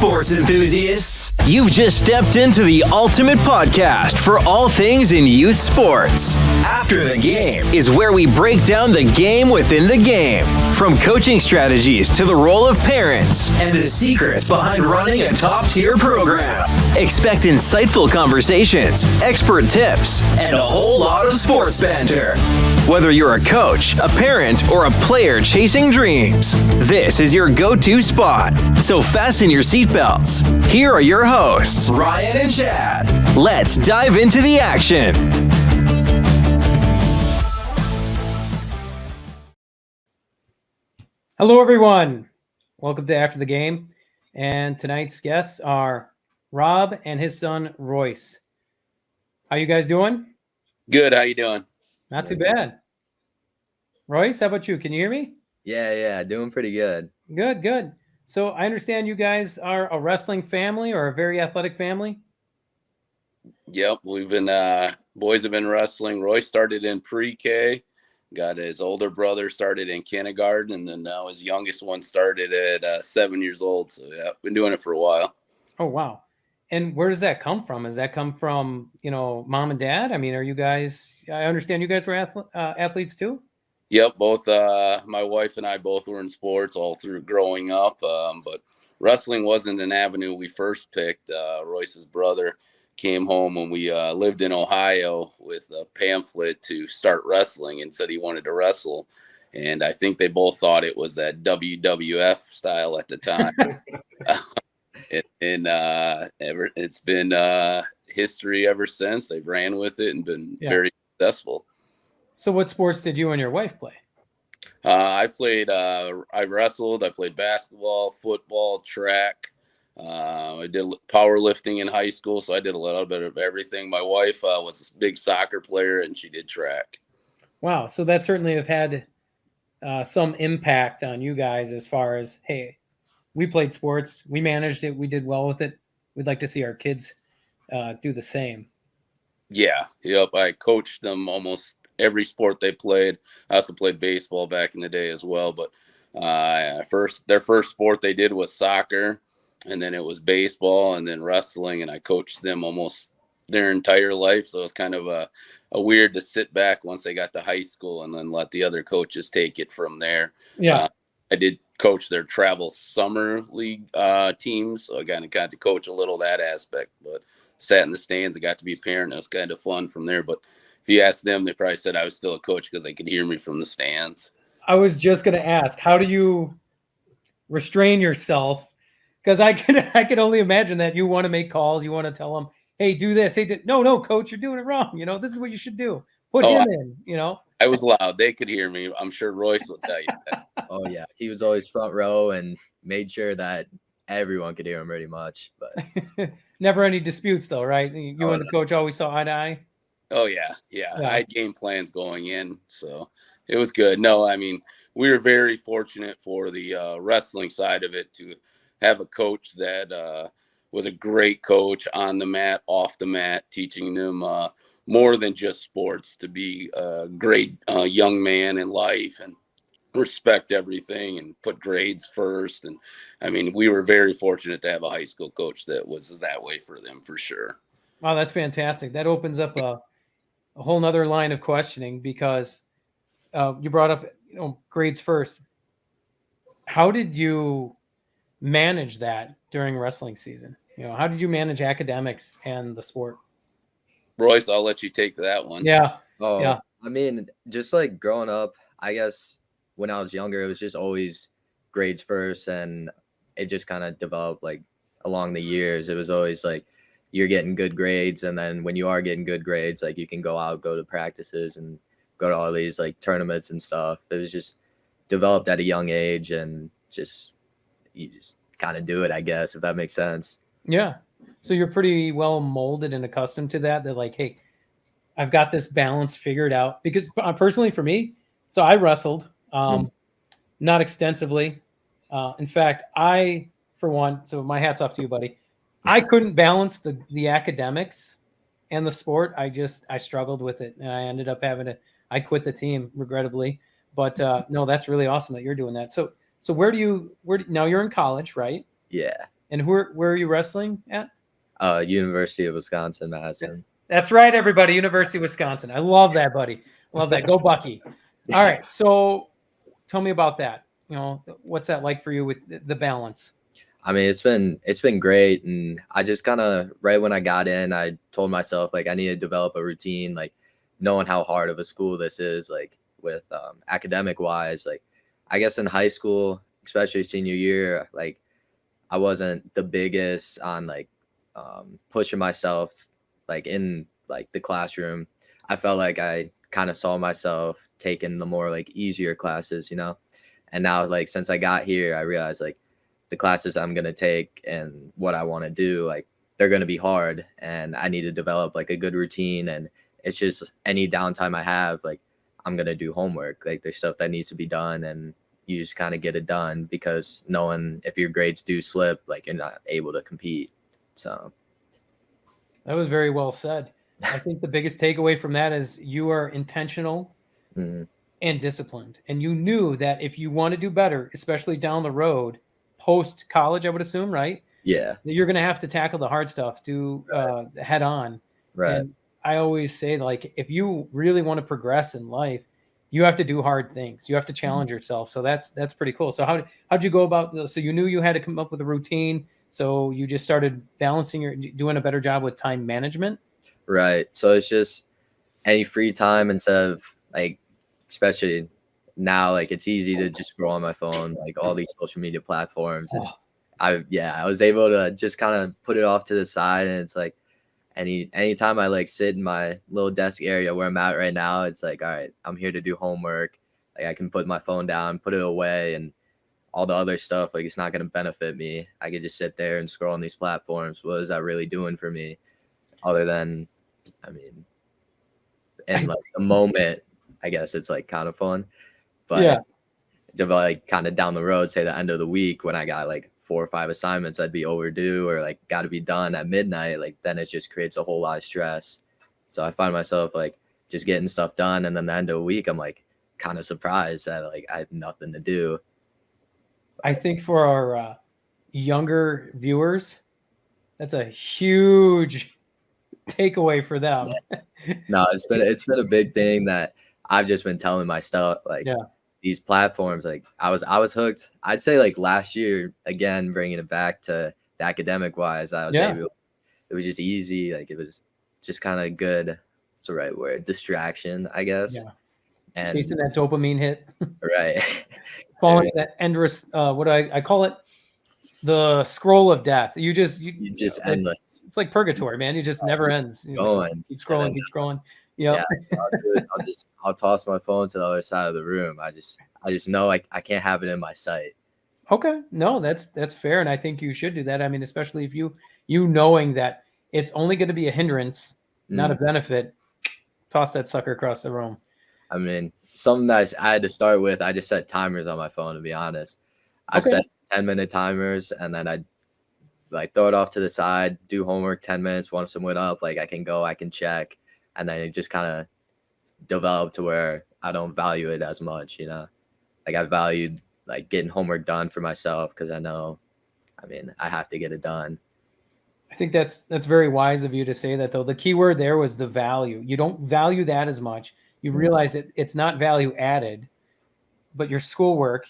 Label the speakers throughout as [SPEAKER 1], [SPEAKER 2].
[SPEAKER 1] sports enthusiasts. You've just stepped into the ultimate podcast for all things in youth sports. After the Game is where we break down the game within the game, from coaching strategies to the role of parents and the secrets behind running a top-tier program. Expect insightful conversations, expert tips, and a whole lot of sports banter. Whether you're a coach, a parent, or a player chasing dreams, this is your go-to spot. So fasten your seatbelts. Here are your hosts, Ryan and Chad. Let's dive into the action.
[SPEAKER 2] Hello, everyone. Welcome to After the Game. And tonight's guests are Rob and his son, Royce. How you guys doing?
[SPEAKER 3] Good. How you doing?
[SPEAKER 2] Not too bad. Royce, how about you? Can you hear me?
[SPEAKER 4] Yeah, doing pretty good.
[SPEAKER 2] Good. So I understand you guys are a wrestling family or a very athletic family?
[SPEAKER 3] Yep. We've been, boys have been wrestling. Royce started in pre-K, got his older brother started in kindergarten, and then now his youngest one started at 7 years old. So yeah, been doing it for a while.
[SPEAKER 2] Oh, wow. And where does that come from? Does that come from, mom and dad? I mean, are you guys, I understand you guys were athletes too?
[SPEAKER 3] Yep. Both, my wife and I both were in sports all through growing up. But wrestling wasn't an avenue we first picked. Royce's brother came home when we lived in Ohio with a pamphlet to start wrestling and said he wanted to wrestle. And I think they both thought it was that WWF style at the time. It's been history ever since. They've ran with it and been very successful.
[SPEAKER 2] So what sports did you and your wife play?
[SPEAKER 3] I wrestled. I played basketball, football, track. I did powerlifting in high school, so I did a little bit of everything. My wife was a big soccer player, and she did track.
[SPEAKER 2] Wow. So that certainly have had some impact on you guys as far as, hey, we played sports, we managed it, we did well with it. We'd like to see our kids do the same. Yeah.
[SPEAKER 3] Yep. I coached them almost every sport they played. I also played baseball back in the day as well. But their first sport they did was soccer, and then it was baseball, and then wrestling. And I coached them almost their entire life. So it was kind of a weird to sit back once they got to high school and then let the other coaches take it from there.
[SPEAKER 2] Yeah.
[SPEAKER 3] I did coach their travel summer league teams. So I kind of got to coach a little that aspect, but sat in the stands. I got to be a parent. It was kind of fun from there. But if you ask them, they probably said I was still a coach because they could hear me from the stands.
[SPEAKER 2] I was just going to ask, how do you restrain yourself? Because I could only imagine that you want to make calls. You want to tell them, hey, do this. Hey, no, coach, you're doing it wrong. This is what you should do. Put him in,
[SPEAKER 3] I was loud. They could hear me. I'm sure Royce will tell you that.
[SPEAKER 4] Oh, yeah. He was always front row and made sure that everyone could hear him pretty much. But
[SPEAKER 2] never any disputes, though, right? You and the coach always saw eye to eye?
[SPEAKER 3] Oh, yeah. I had game plans going in, so it was good. No, I mean, we were very fortunate for the wrestling side of it to have a coach that was a great coach on the mat, off the mat, teaching them more than just sports, to be a great young man in life and respect everything and put grades first. And I mean, we were very fortunate to have a high school coach that was that way for them, for sure.
[SPEAKER 2] Wow, that's fantastic. That opens up a whole nother line of questioning, because you brought up grades first. How did you manage that during wrestling season? How did you manage academics and the sport?
[SPEAKER 3] Royce, I'll let you take that one.
[SPEAKER 2] Yeah.
[SPEAKER 4] Oh,
[SPEAKER 2] yeah.
[SPEAKER 4] I mean, just like growing up, I guess when I was younger, it was just always grades first, and it just kind of developed like along the years. It was always like you're getting good grades, and then when you are getting good grades, like you can go out, go to practices and go to all these like tournaments and stuff. It was just developed at a young age, and you just kind of do it, I guess, if that makes sense.
[SPEAKER 2] Yeah. So you're pretty well molded and accustomed to that. They're like, hey, I've got this balance figured out. Because personally for me, so I wrestled, not extensively. In fact, for one, so my hat's off to you, buddy. I couldn't balance the academics and the sport. I struggled with it, and I ended up I quit the team regrettably. But no, that's really awesome that you're doing that. So now you're in college, right?
[SPEAKER 4] Yeah.
[SPEAKER 2] And where are you wrestling at?
[SPEAKER 4] University of Wisconsin, Madison.
[SPEAKER 2] That's right, everybody. University of Wisconsin. I love that, buddy. Love that. Go Bucky. All right. So tell me about that. What's that like for you with the balance?
[SPEAKER 4] I mean, it's been great. And I just kind of, right when I got in, I told myself, like, I need to develop a routine, like knowing how hard of a school this is, like with academic wise. Like, I guess in high school, especially senior year, like I wasn't the biggest on like pushing myself like in like the classroom. I felt like I kind of saw myself taking the more like easier classes, and now like since I got here, I realized like the classes I'm going to take and what I want to do, like they're going to be hard, and I need to develop like a good routine. And it's just any downtime I have, like I'm going to do homework. Like there's stuff that needs to be done, and you just kind of get it done, because knowing if your grades do slip, like you're not able to compete. So
[SPEAKER 2] that was very well said. I think the biggest takeaway from that is you are intentional and disciplined. And you knew that if you want to do better, especially down the road, post college, I would assume, right?
[SPEAKER 4] Yeah.
[SPEAKER 2] That you're going to have to tackle the hard stuff head on.
[SPEAKER 4] Right.
[SPEAKER 2] And I always say, like, if you really want to progress in life, you have to do hard things. You have to challenge yourself. So that's pretty cool. So how'd you go about so you knew you had to come up with a routine. So you just started doing a better job with time management?
[SPEAKER 4] Right. So it's just any free time, instead of like, especially now, like it's easy to just scroll on my phone, like all these social media platforms. I was able to just kind of put it off to the side, and it's like anytime I like sit in my little desk area where I'm at right now, it's like, all right, I'm here to do homework. Like I can put my phone down, put it away, and all the other stuff, like it's not going to benefit me. I could just sit there and scroll on these platforms. What is that really doing for me? Other than, I mean, in like the moment, I guess it's like kind of fun. But
[SPEAKER 2] yeah,
[SPEAKER 4] like kind of down the road, say the end of the week, when I got like 4 or 5 assignments I'd be overdue or like got to be done at midnight, like then it just creates a whole lot of stress. So I find myself like just getting stuff done, and then the end of the week I'm like kind of surprised that like I have nothing to do.
[SPEAKER 2] I think for our younger viewers, that's a huge takeaway for them.
[SPEAKER 4] No, it's been a big thing that I've just been telling myself, like these platforms, like I was hooked. I'd say like last year, again, bringing it back to the academic wise, I was able, it was just easy. Like it was just kind of good. What's the right word? Distraction, I guess.
[SPEAKER 2] Yeah.
[SPEAKER 4] And
[SPEAKER 2] chasing that dopamine hit.
[SPEAKER 4] Right.
[SPEAKER 2] Falling that endless, what I call it, the scroll of death. You just
[SPEAKER 4] endless.
[SPEAKER 2] It's like purgatory, man. It just never ends.
[SPEAKER 4] Keep scrolling.
[SPEAKER 2] Keep scrolling. Yep.
[SPEAKER 4] Yeah. I'll toss my phone to the other side of the room. I just know I can't have it in my sight.
[SPEAKER 2] Okay. No, that's fair. And I think you should do that. I mean, especially if you knowing that it's only going to be a hindrance, not a benefit, toss that sucker across the room.
[SPEAKER 4] I mean, something that I had to start with, I just set timers on my phone, to be honest. I've set 10-minute timers, and then I'd like throw it off to the side, do homework 10 minutes, once I'm up, like I can check, and then it just kind of developed to where I don't value it as much, like I valued like getting homework done for myself, because I know, I mean, I have to get it done.
[SPEAKER 2] I think that's very wise of you to say that, though. The key word there was the value. You don't value that as much. You realize that it's not value added, but your schoolwork,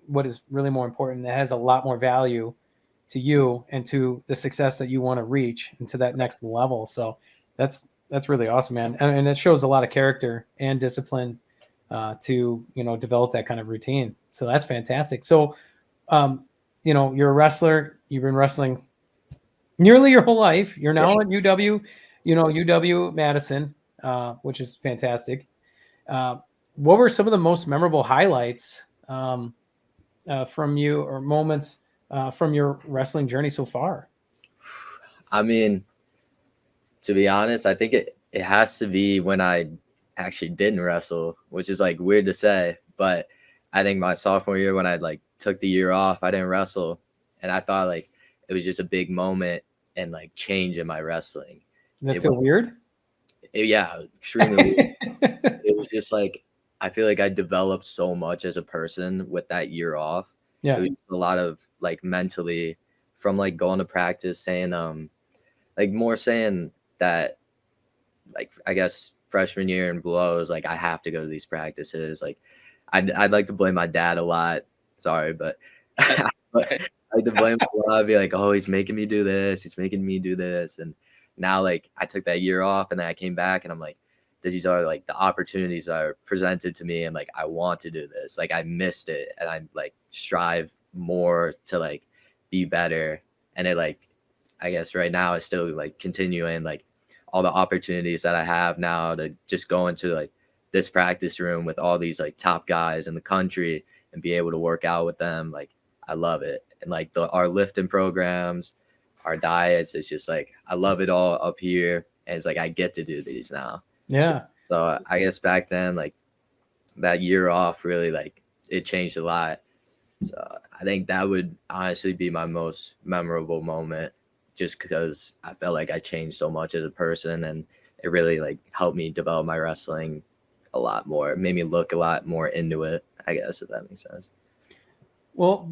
[SPEAKER 2] what is really more important, that has a lot more value to you and to the success that you want to reach and to that next level. So that's really awesome, man. And it shows a lot of character and discipline to, develop that kind of routine. So that's fantastic. So, you're a wrestler. You've been wrestling nearly your whole life. You're now at UW Madison, which is fantastic. What were some of the most memorable highlights from you, or moments from your wrestling journey so far?
[SPEAKER 4] I mean, to be honest, I think it has to be when I actually didn't wrestle, which is like weird to say, but I think my sophomore year, when I like took the year off, I didn't wrestle, and I thought like it was just a big moment and like change in my wrestling.
[SPEAKER 2] Did that feel weird?
[SPEAKER 4] Yeah, extremely weird. It was just like, I feel like I developed so much as a person with that year off.
[SPEAKER 2] Yeah.
[SPEAKER 4] It was a lot of like mentally from like going to practice saying like more saying that like I guess freshman year and below is like I have to go to these practices. Like I'd like to blame my dad a lot. Sorry, but but I like to blame him a lot. I'd be like, oh, he's making me do this. He's making me do this. And now like I took that year off and then I came back and I'm like, these are like the opportunities that are presented to me and like I want to do this. Like I missed it and I like strive more to like be better. And it like I guess right now is still like continuing like all the opportunities that I have now to just go into like this practice room with all these like top guys in the country and be able to work out with them. Like I love it. And like our lifting programs, our diets, it's just like I love it all up here. And it's like I get to do these now.
[SPEAKER 2] Yeah.
[SPEAKER 4] So I guess back then, like that year off really like it changed a lot. So I think that would honestly be my most memorable moment just because I felt like I changed so much as a person and it really like helped me develop my wrestling a lot more. It made me look a lot more into it, I guess, if that makes sense.
[SPEAKER 2] Well,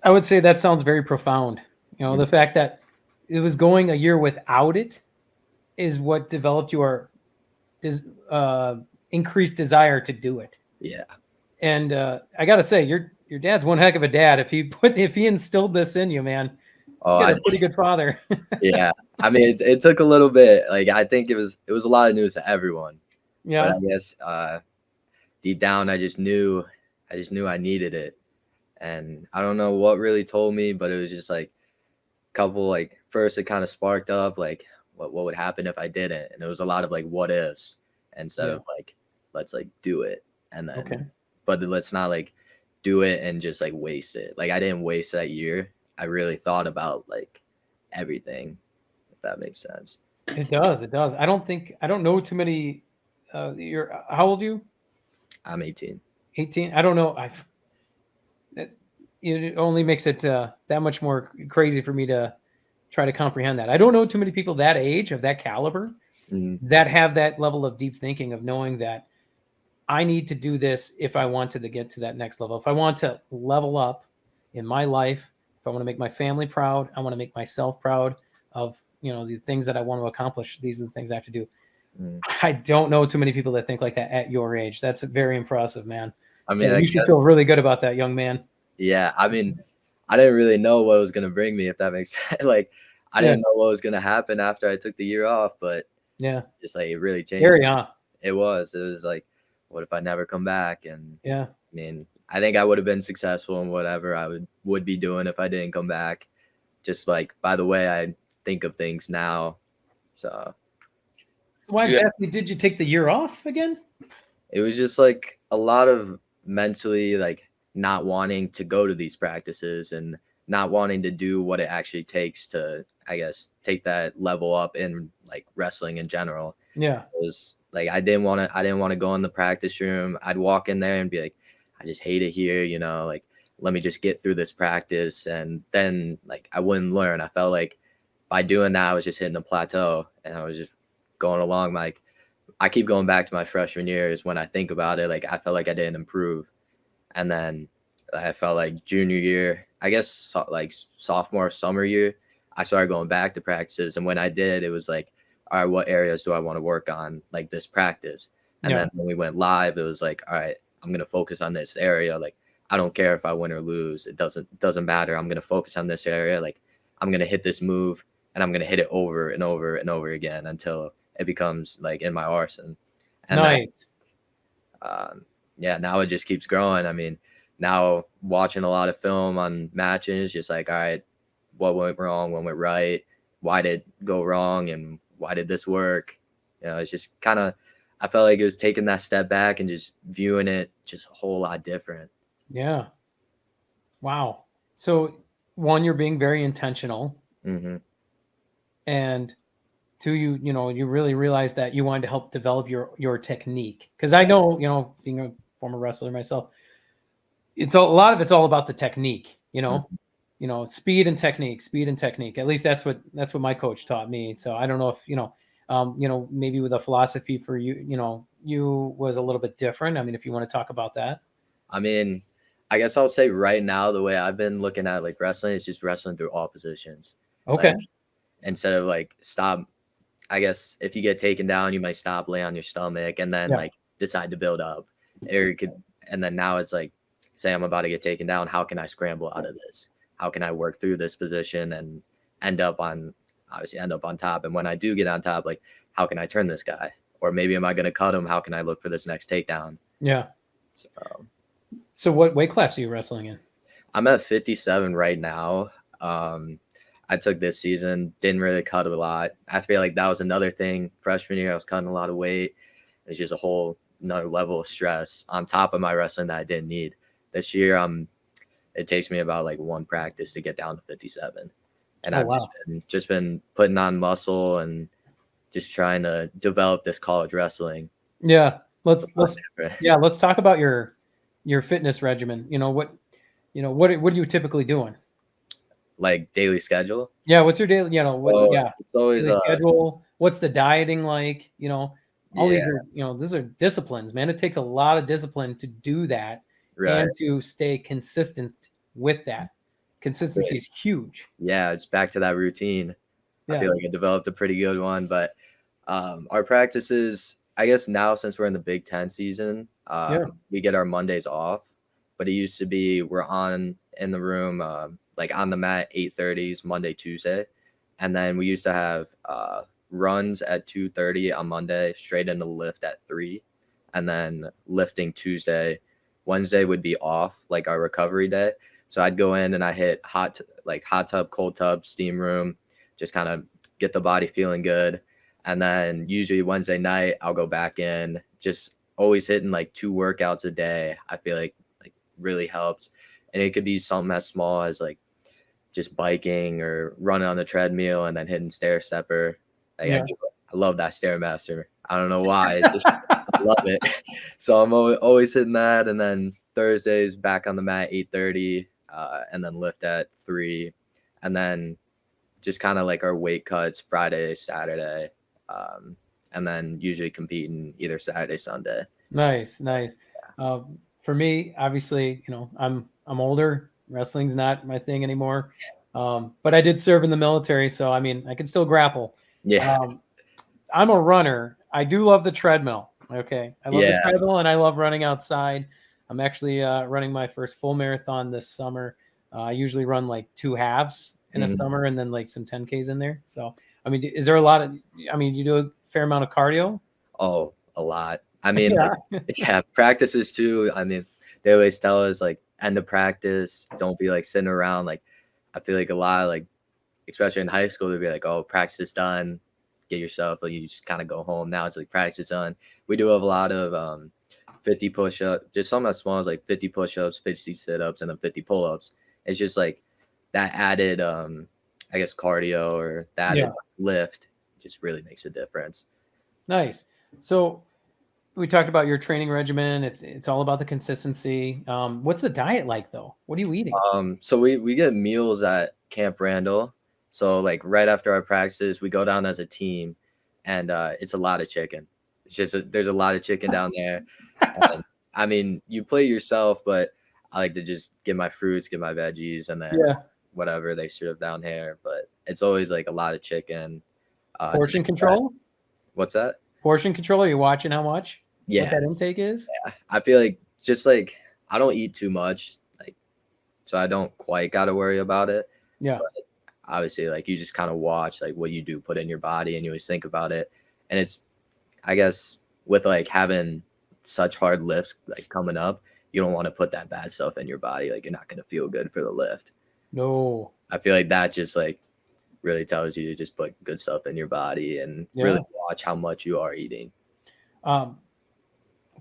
[SPEAKER 2] I would say that sounds very profound. You know, the fact that it was going a year without it is what developed your increased desire to do it.
[SPEAKER 4] Yeah.
[SPEAKER 2] And I gotta say, your dad's one heck of a dad. If he instilled this in you, man,
[SPEAKER 4] Oh,
[SPEAKER 2] you got a pretty good father.
[SPEAKER 4] Yeah. I mean, it took a little bit. Like I think it was a lot of news to everyone.
[SPEAKER 2] Yeah.
[SPEAKER 4] But I guess deep down, I just knew I needed it. And I don't know what really told me, but it was just like a couple, like first it kind of sparked up like what would happen if I didn't. And it was a lot of like what ifs instead of like, let's like do it. And then, but let's not like do it and just like waste it. Like I didn't waste that year. I really thought about like everything, if that makes sense.
[SPEAKER 2] It does. It does. I don't know too many. How old are you?
[SPEAKER 4] I'm 18.
[SPEAKER 2] 18. I don't know. It only makes it that much more crazy for me to try to comprehend that. I don't know too many people that age of that caliber that have that level of deep thinking of knowing that I need to do this if I wanted to get to that next level. If I want to level up in my life, if I want to make my family proud, I want to make myself proud of, you know, the things that I want to accomplish. These are the things I have to do. I don't know too many people that think like that at your age. That's very impressive, man. I mean, so you should feel really good about that, young man.
[SPEAKER 4] Yeah. I mean, I didn't really know what was going to bring me, if that makes sense. Like, I didn't know what was going to happen after I took the year off, but just like it really changed. It was like, what if I never come back? And I mean, I think I would have been successful in whatever I would be doing if I didn't come back. Just like by the way I think of things now. So
[SPEAKER 2] why exactly did you take the year off again?
[SPEAKER 4] It was just like a lot of mentally like not wanting to go to these practices and not wanting to do what it actually takes to, I guess, take that level up in like wrestling in general. Yeah. It was like I didn't want to go in the practice room. I'd walk in there and be like, I just hate it here, you know, like let me just get through this practice. And then like I wouldn't learn. I felt like by doing that, I was just hitting a plateau and I was just going along. Like I keep going back to my freshman years when I think about it, like I felt like I didn't improve. And then I felt like junior year, I guess like sophomore, summer year, I started going back to practices. And when I did, it was like, all right, what areas do I want to work on like this practice? And then when we went live, it was like, all right, I'm going to focus on this area. Like, I don't care if I win or lose. It doesn't matter. I'm going to focus on this area. Like I'm going to hit this move and I'm going to hit it over and over and over again until it becomes like in my arsenal. And nice. Now it just keeps growing. I mean, now watching a lot of film on matches, just like, all right, what went wrong, what went right, why did it go wrong, and why did this work? You know, it's just kind of, I felt like it was taking that step back and just viewing it just a whole lot different.
[SPEAKER 2] Yeah. Wow. So one, you're being very intentional. Mm-hmm. And two, you really realized that you wanted to help develop your technique. Because I know, being a former wrestler myself, a lot of it's all about the technique, mm-hmm. Speed and technique. At least that's what my coach taught me. So I don't know if, maybe with a philosophy for you, you was a little bit different. I mean, if you want to talk about that.
[SPEAKER 4] I mean, I guess I'll say right now, the way I've been looking at like wrestling is just wrestling through all positions.
[SPEAKER 2] Okay.
[SPEAKER 4] Like, instead of like stop, I guess if you get taken down, you might stop, lay on your stomach, and then like decide to build up. Or you could, and then now it's like, say I'm about to get taken down. How can I scramble out of this? How can I work through this position and end up on top? And when I do get on top, like, how can I turn this guy? Or maybe am I going to cut him? How can I look for this next takedown?
[SPEAKER 2] Yeah. So what weight class are you wrestling in?
[SPEAKER 4] I'm at 57 right now. I took this season, didn't really cut a lot. I feel like that was another thing. Freshman year, I was cutting a lot of weight. It's just a whole another level of stress on top of my wrestling that I didn't need. This year, it takes me about like one practice to get down to 57. And I've just been putting on muscle and just trying to develop this college wrestling.
[SPEAKER 2] Yeah. Let's talk about your fitness regimen. What are you typically doing?
[SPEAKER 4] Like daily schedule?
[SPEAKER 2] Yeah, what's your daily,
[SPEAKER 4] it's always
[SPEAKER 2] daily schedule. What's the dieting like? All these are, these are disciplines, man. It takes a lot of discipline to do that and to stay consistent with that. Consistency is huge.
[SPEAKER 4] Yeah, it's back to that routine. I feel like I developed a pretty good one, but our practices, I guess now since we're in the Big Ten season, we get our Mondays off, but it used to be we're on in the room like on the mat 8:30s Monday, Tuesday, and then we used to have runs at 2:30 on Monday, straight into lift at 3, and then lifting Tuesday. Wednesday would be off, like our recovery day. So I'd go in and I hit hot tub, cold tub, steam room, just kind of get the body feeling good. And then usually Wednesday night, I'll go back in, just always hitting like 2 workouts a day. I feel like really helps. And it could be something as small as like just biking or running on the treadmill and then hitting stair stepper. I love that Stairmaster. I don't know why. I love it. So I'm always hitting that. And then Thursdays back on the mat 8:30, and then lift at 3. And then just kind of like our weight cuts Friday, Saturday, and then usually competing either Saturday, Sunday.
[SPEAKER 2] Nice. For me, obviously, I'm older. Wrestling's not my thing anymore. But I did serve in the military, so I mean, I can still grapple.
[SPEAKER 4] Yeah.
[SPEAKER 2] I'm a runner. I do love the treadmill. Okay. I love the treadmill and I love running outside. I'm actually running my first full marathon this summer. I usually run like 2 halves in a summer and then like some 10Ks in there. So, I mean, is there you do a fair amount of cardio?
[SPEAKER 4] Oh, a lot. I mean, practices too. I mean, they always tell us like end of practice, don't be like sitting around. Like, I feel like a lot of like, especially in high school, they'd be like, oh, practice is done. Get yourself, like you just kind of go home. Now it's like practice done. We do have a lot of 50 push-ups, just something as small as like 50 push-ups, 50 sit-ups, and then 50 pull-ups. It's just like that added, I guess, cardio or that added lift just really makes a difference.
[SPEAKER 2] Nice. So we talked about your training regimen. It's all about the consistency. What's the diet like though? What are you eating?
[SPEAKER 4] So we get meals at Camp Randall. So like right after our practices, we go down as a team, and it's a lot of chicken. It's just there's a lot of chicken down there. And, I mean, you play yourself, but I like to just get my fruits, get my veggies, and then whatever they serve down here. But it's always like a lot of chicken.
[SPEAKER 2] Portion control?
[SPEAKER 4] What's that?
[SPEAKER 2] Portion control? Are you watching how much?
[SPEAKER 4] Yeah.
[SPEAKER 2] What that intake is?
[SPEAKER 4] Yeah. I feel like just like I don't eat too much, like so I don't quite got to worry about it.
[SPEAKER 2] Yeah.
[SPEAKER 4] But obviously, like you just kind of watch like what you do put in your body, and you always think about it. And it's, I guess, with like having such hard lifts like coming up, you don't want to put that bad stuff in your body. Like you're not going to feel good for the lift.
[SPEAKER 2] No.
[SPEAKER 4] So I feel like that just like really tells you to just put good stuff in your body and really watch how much you are eating.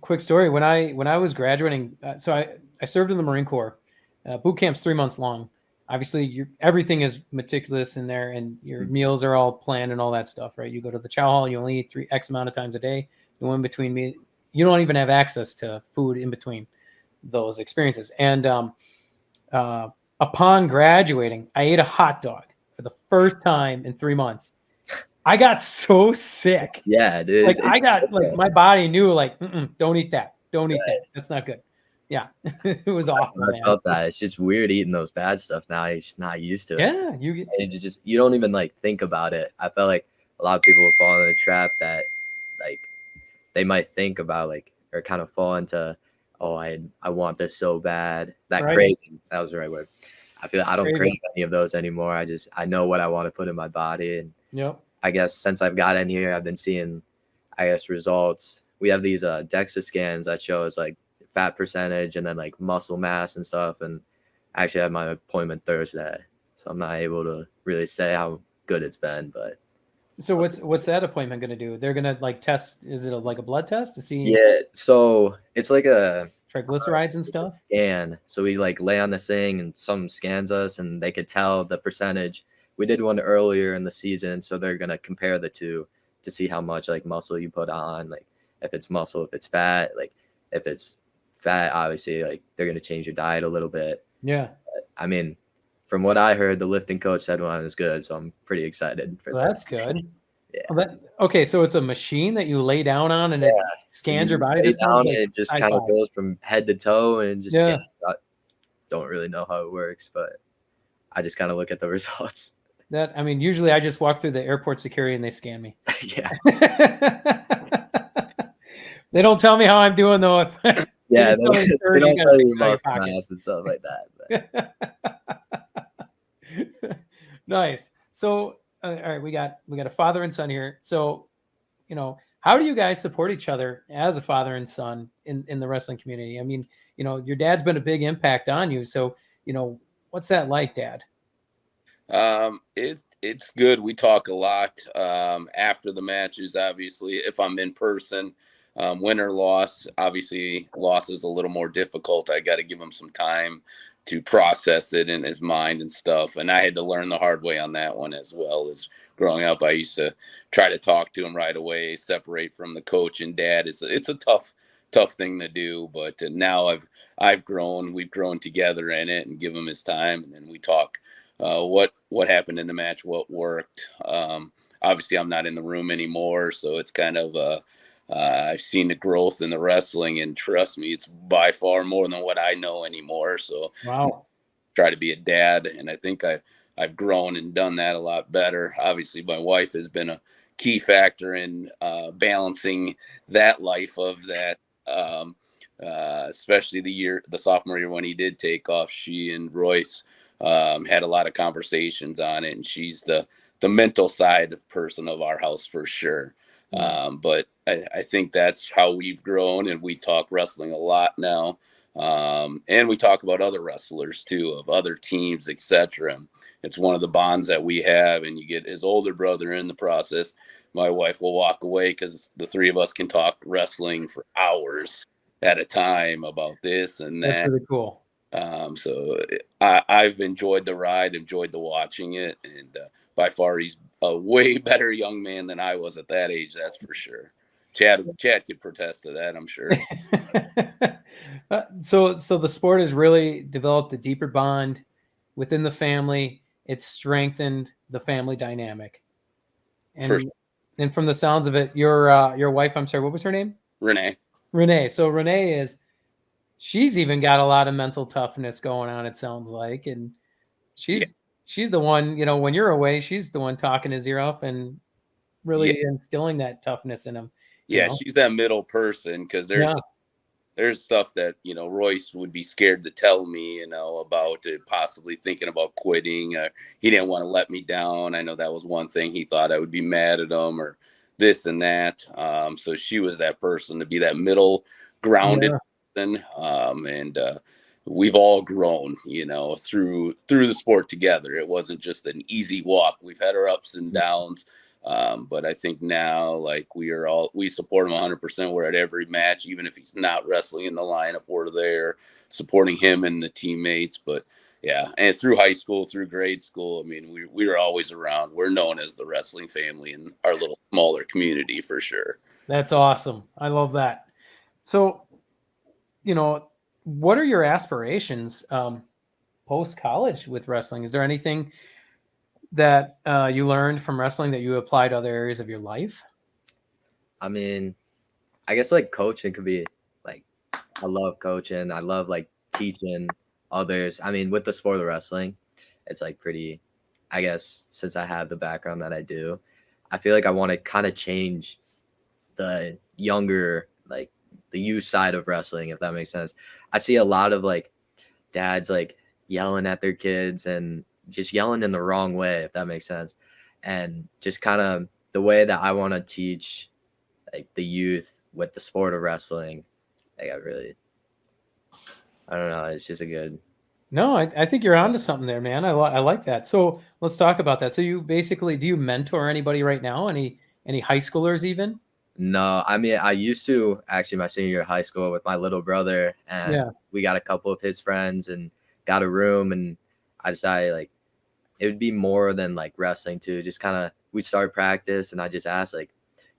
[SPEAKER 2] Quick story. When I was graduating, so I served in the Marine Corps. Boot camp's 3 months long. Obviously, everything is meticulous in there, and your meals are all planned and all that stuff, right? You go to the chow hall, you only eat X amount of times a day. You in between me, you don't even have access to food in between those experiences. And upon graduating, I ate a hot dog for the first time in 3 months. I got so sick.
[SPEAKER 4] Yeah, it is.
[SPEAKER 2] Like I got like my body knew like, don't eat that. Don't eat that. That's not good. Yeah, it was awful,
[SPEAKER 4] I
[SPEAKER 2] man.
[SPEAKER 4] felt that. It's just weird eating those bad stuff now. You're just not used to it.
[SPEAKER 2] Yeah,
[SPEAKER 4] You don't even like think about it. I felt like a lot of people would fall in the trap that like they might think about like or kind of fall into, oh, I want this so bad. That
[SPEAKER 2] Right.
[SPEAKER 4] craving, that was the right word. I feel I don't
[SPEAKER 2] Craving.
[SPEAKER 4] crave any of those anymore. I know what I want to put in my body. And
[SPEAKER 2] Yep.
[SPEAKER 4] I guess since I've got in here, I've been seeing, I guess, results. We have these DEXA scans that show us like fat percentage and then like muscle mass and stuff. And I actually have my appointment Thursday, so I'm not able to really say how good it's been. But
[SPEAKER 2] so what's that appointment going to do? They're going to like test. Is it like a blood test to see?
[SPEAKER 4] Yeah, so it's like a
[SPEAKER 2] triglycerides and stuff.
[SPEAKER 4] Scan. So we like lay on this thing and some scans us, and they could tell the percentage. We did one earlier in the season, so they're gonna compare the two to see how much like muscle you put on, like if it's muscle, if it's fat, like if it's fat, obviously like they're gonna change your diet a little bit.
[SPEAKER 2] Yeah.
[SPEAKER 4] But, I mean, from what I heard, the lifting coach said one was good, so I'm pretty excited for that.
[SPEAKER 2] That's good.
[SPEAKER 4] Yeah.
[SPEAKER 2] Okay, so it's a machine that you lay down on and it scans your body.
[SPEAKER 4] Lay down
[SPEAKER 2] like
[SPEAKER 4] and it just kind of goes from head to toe and just scans. I don't really know how it works, but I just kind of look at the results.
[SPEAKER 2] I mean, usually I just walk through the airport security and they scan me.
[SPEAKER 4] Yeah.
[SPEAKER 2] They don't tell me how I'm doing though.
[SPEAKER 4] Yeah, they don't tell you muscle mass and stuff like that.
[SPEAKER 2] But. Nice. So, all right, we got a father and son here. So, how do you guys support each other as a father and son in the wrestling community? I mean, your dad's been a big impact on you. So, what's that like, Dad?
[SPEAKER 3] It's good. We talk a lot after the matches, obviously, if I'm in person. Win or loss, obviously loss is a little more difficult. I got to give him some time to process it in his mind and stuff. And I had to learn the hard way on that one as well. As growing up, I used to try to talk to him right away, separate from the coach and dad. It's a tough thing to do, but now we've grown together in it and give him his time. And then we talk what happened in the match, what worked. Obviously I'm not in the room anymore, so it's kind of I've seen the growth in the wrestling, and trust me, it's by far more than what I know anymore. So
[SPEAKER 2] wow,
[SPEAKER 3] try to be a dad, and I think I've grown and done that a lot better. Obviously, my wife has been a key factor in balancing that life of that, especially the sophomore year when he did take off. She and Royce had a lot of conversations on it, and she's the mental side person of our house for sure. But I think that's how we've grown, and we talk wrestling a lot now. And we talk about other wrestlers too, of other teams, etc. It's one of the bonds that we have, and you get his older brother in the process. My wife will walk away because the three of us can talk wrestling for hours at a time about this and that.
[SPEAKER 2] That's really cool.
[SPEAKER 3] So I've enjoyed the ride, enjoyed the watching it, and by far he's a way better young man than I was at that age. That's for sure. Chad could protest to that, I'm sure.
[SPEAKER 2] So the sport has really developed a deeper bond within the family. It's strengthened the family dynamic. And from the sounds of it, your wife, I'm sorry, what was her name? Renee. So Renee she's even got a lot of mental toughness going on, it sounds like. And she's the one, when you're away, she's the one talking his ear off and really instilling that toughness in him.
[SPEAKER 3] Yeah, she's that middle person, because there's stuff that, Royce would be scared to tell me, about possibly thinking about quitting. He didn't want to let me down. I know that was one thing. He thought I would be mad at him or this and that. So she was that person to be that middle grounded person. And we've all grown, through the sport together. It wasn't just an easy walk. We've had our ups and downs. But I think now, like, we support him 100%. We're at every match, even if he's not wrestling in the lineup, we're there supporting him and the teammates. But yeah, and through high school, through grade school, I mean, we were always around. We're known as the wrestling family in our little smaller community for sure.
[SPEAKER 2] That's awesome. I love that. So, what are your aspirations post-college with wrestling? Is there anything that you learned from wrestling that you apply to other areas of your life?
[SPEAKER 4] I mean, I guess like coaching could be like I love coaching. I love like teaching others. I mean, with the sport of wrestling, it's like pretty, I guess, since I have the background that I do, I feel like I want to kind of change the younger, like the youth side of wrestling, if that makes sense. I see a lot of like dads like yelling at their kids and just yelling in the wrong way, if that makes sense. And just kind of the way that I want to teach like the youth with the sport of wrestling, like I don't know. It's just a good.
[SPEAKER 2] No, I think you're onto something there, man. I like that. So let's talk about that. So you basically, do you mentor anybody right now? Any high schoolers even?
[SPEAKER 4] No, I mean, I used to actually my senior year of high school with my little brother, and
[SPEAKER 2] Yeah.
[SPEAKER 4] we got a couple of his friends and got a room, and I decided like it would be more than like wrestling too. Just kind of we start practice, and I just asked like,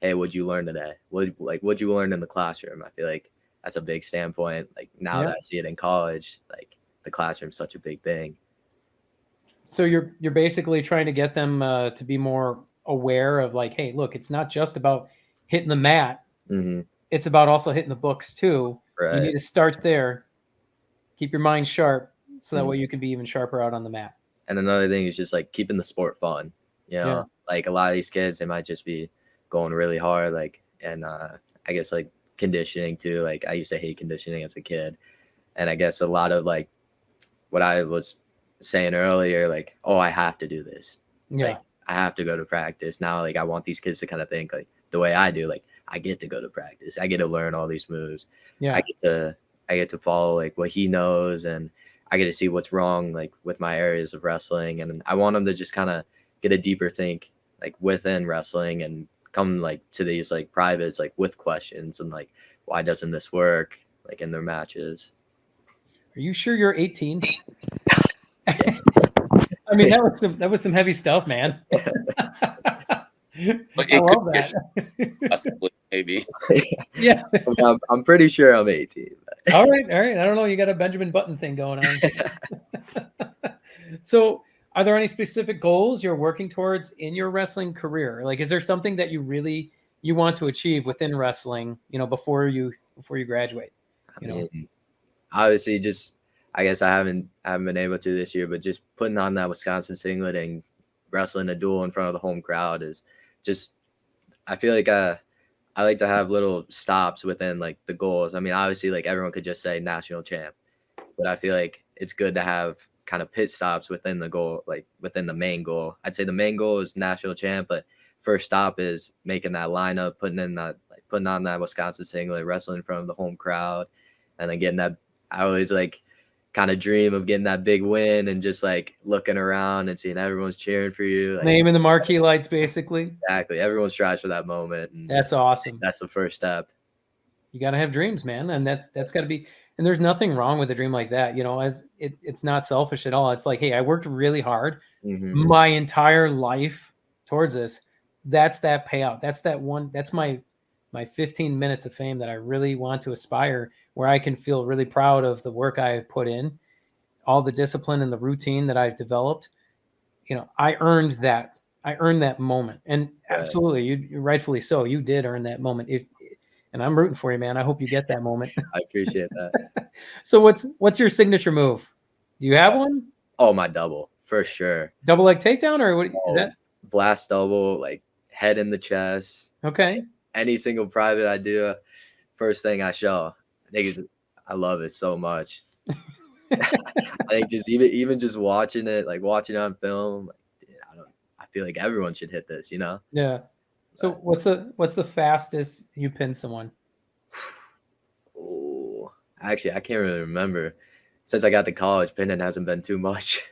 [SPEAKER 4] "Hey, what'd you learn today? What'd you learn in the classroom?" I feel like that's a big standpoint. Like now
[SPEAKER 2] Yeah.
[SPEAKER 4] that I see it in college, like the classroom's such a big thing.
[SPEAKER 2] So you're basically trying to get them to be more aware of like, hey, look, it's not just about hitting the mat.
[SPEAKER 4] Mm-hmm.
[SPEAKER 2] It's about also hitting the books too. You need
[SPEAKER 4] Right.
[SPEAKER 2] to start there. Keep your mind sharp, so that
[SPEAKER 4] Mhm.
[SPEAKER 2] way you can be even sharper out on the mat.
[SPEAKER 4] And another thing is just like keeping the sport fun. You know,
[SPEAKER 2] Yeah.
[SPEAKER 4] like a lot of these kids, they might just be going really hard, like, and I guess like conditioning too. Like I used to hate conditioning as a kid, and I guess a lot of like what I was saying earlier, like, oh, I have to do this.
[SPEAKER 2] Yeah.
[SPEAKER 4] Like I have to go to practice now. Like I want these kids to kind of think like the way I do. Like I get to go to practice. I get to learn all these moves.
[SPEAKER 2] Yeah.
[SPEAKER 4] I get to follow like what he knows, and I get to see what's wrong like with my areas of wrestling, and I want them to just kind of get a deeper think like within wrestling and come like to these like privates like with questions and like why doesn't this work like in their matches.
[SPEAKER 2] Are you sure you're 18? I mean, that was some heavy stuff, man.
[SPEAKER 3] But
[SPEAKER 2] I
[SPEAKER 3] it
[SPEAKER 2] love
[SPEAKER 3] could
[SPEAKER 2] that.
[SPEAKER 3] possibly, maybe.
[SPEAKER 2] Yeah.
[SPEAKER 4] I'm pretty sure I'm 18.
[SPEAKER 2] All right. I don't know. You got a Benjamin Button thing going on. So, are there any specific goals you're working towards in your wrestling career? Like, is there something that you want to achieve within wrestling? Before you graduate.
[SPEAKER 4] I mean, obviously, just I guess I haven't been able to this year, but just putting on that Wisconsin singlet and wrestling a duel in front of the home crowd is just. I feel like I like to have little stops within like the goals. I mean, obviously, like everyone could just say national champ, but I feel like it's good to have kind of pit stops within the goal, like within the main goal. I'd say the main goal is national champ, but first stop is making that lineup, putting on that Wisconsin singlet, wrestling in front of the home crowd, and then getting that. I always like kind of dream of getting that big win and just like looking around and seeing everyone's cheering for you. Like,
[SPEAKER 2] Name in the marquee lights, basically.
[SPEAKER 4] exactly, everyone strives for that moment. And
[SPEAKER 2] That's awesome.
[SPEAKER 4] that's the first step.
[SPEAKER 2] You got to have dreams, man, and that's got to be. And there's nothing wrong with a dream like that. As it's not selfish at all. It's like, hey, I worked really hard my entire life towards this. That's that payout. That's that one. That's my 15 minutes of fame that I really want to aspire, where I can feel really proud of the work I put in, all the discipline and the routine that I've developed. I earned that. I earned that moment, and absolutely, you rightfully so. You did earn that moment. And I'm rooting for you, man. I hope you get that moment.
[SPEAKER 4] I appreciate that.
[SPEAKER 2] So what's your signature move? Do you have one?
[SPEAKER 4] Oh, my double for sure.
[SPEAKER 2] Double leg takedown, or what is that?
[SPEAKER 4] Blast double, like head in the chest.
[SPEAKER 2] Okay.
[SPEAKER 4] Any single private I do, first thing I show. I love it so much. I think just even just watching it, like watching it on film, like, I feel like everyone should hit this,
[SPEAKER 2] Yeah. So what's the fastest you pin someone?
[SPEAKER 4] Oh, actually, I can't really remember. Since I got to college, pinning hasn't been too much.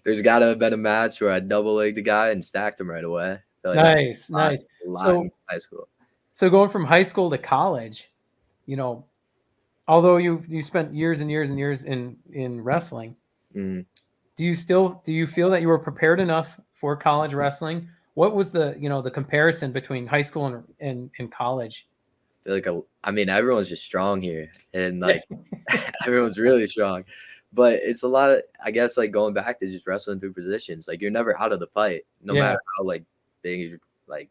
[SPEAKER 4] There's got to have been a match where I double legged the guy and stacked him right away. Like
[SPEAKER 2] nice.
[SPEAKER 4] So in high school.
[SPEAKER 2] So going from high school to college, although you spent years and years and years in wrestling, do you feel that you were prepared enough for college wrestling? What was the comparison between high school and college?
[SPEAKER 4] I feel like everyone's just strong here, and like everyone's really strong, but it's a lot of, I guess, like going back to just wrestling through positions. Like you're never out of the fight, no matter how like big, like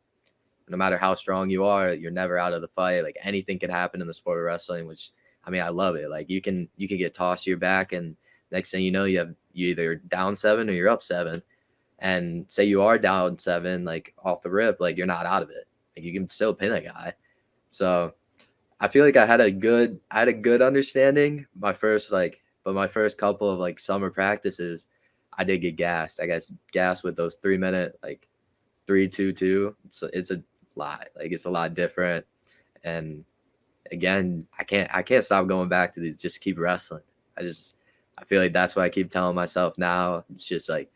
[SPEAKER 4] no matter how strong you are, you're never out of the fight. Like anything can happen in the sport of wrestling, which I mean, I love it. Like you can get tossed to your back, and next thing you know, you either down 7 or you're up 7. And say you are down 7, like off the rip, like you're not out of it. Like you can still pin a guy. So I feel like I had a good understanding. My first couple of like summer practices, I did get gassed. I got gassed with those 3-minute like 3-2-2. It's a lot. Like it's a lot different. And again, I can't stop going back to these. Just keep wrestling. I feel like that's what I keep telling myself now. It's just like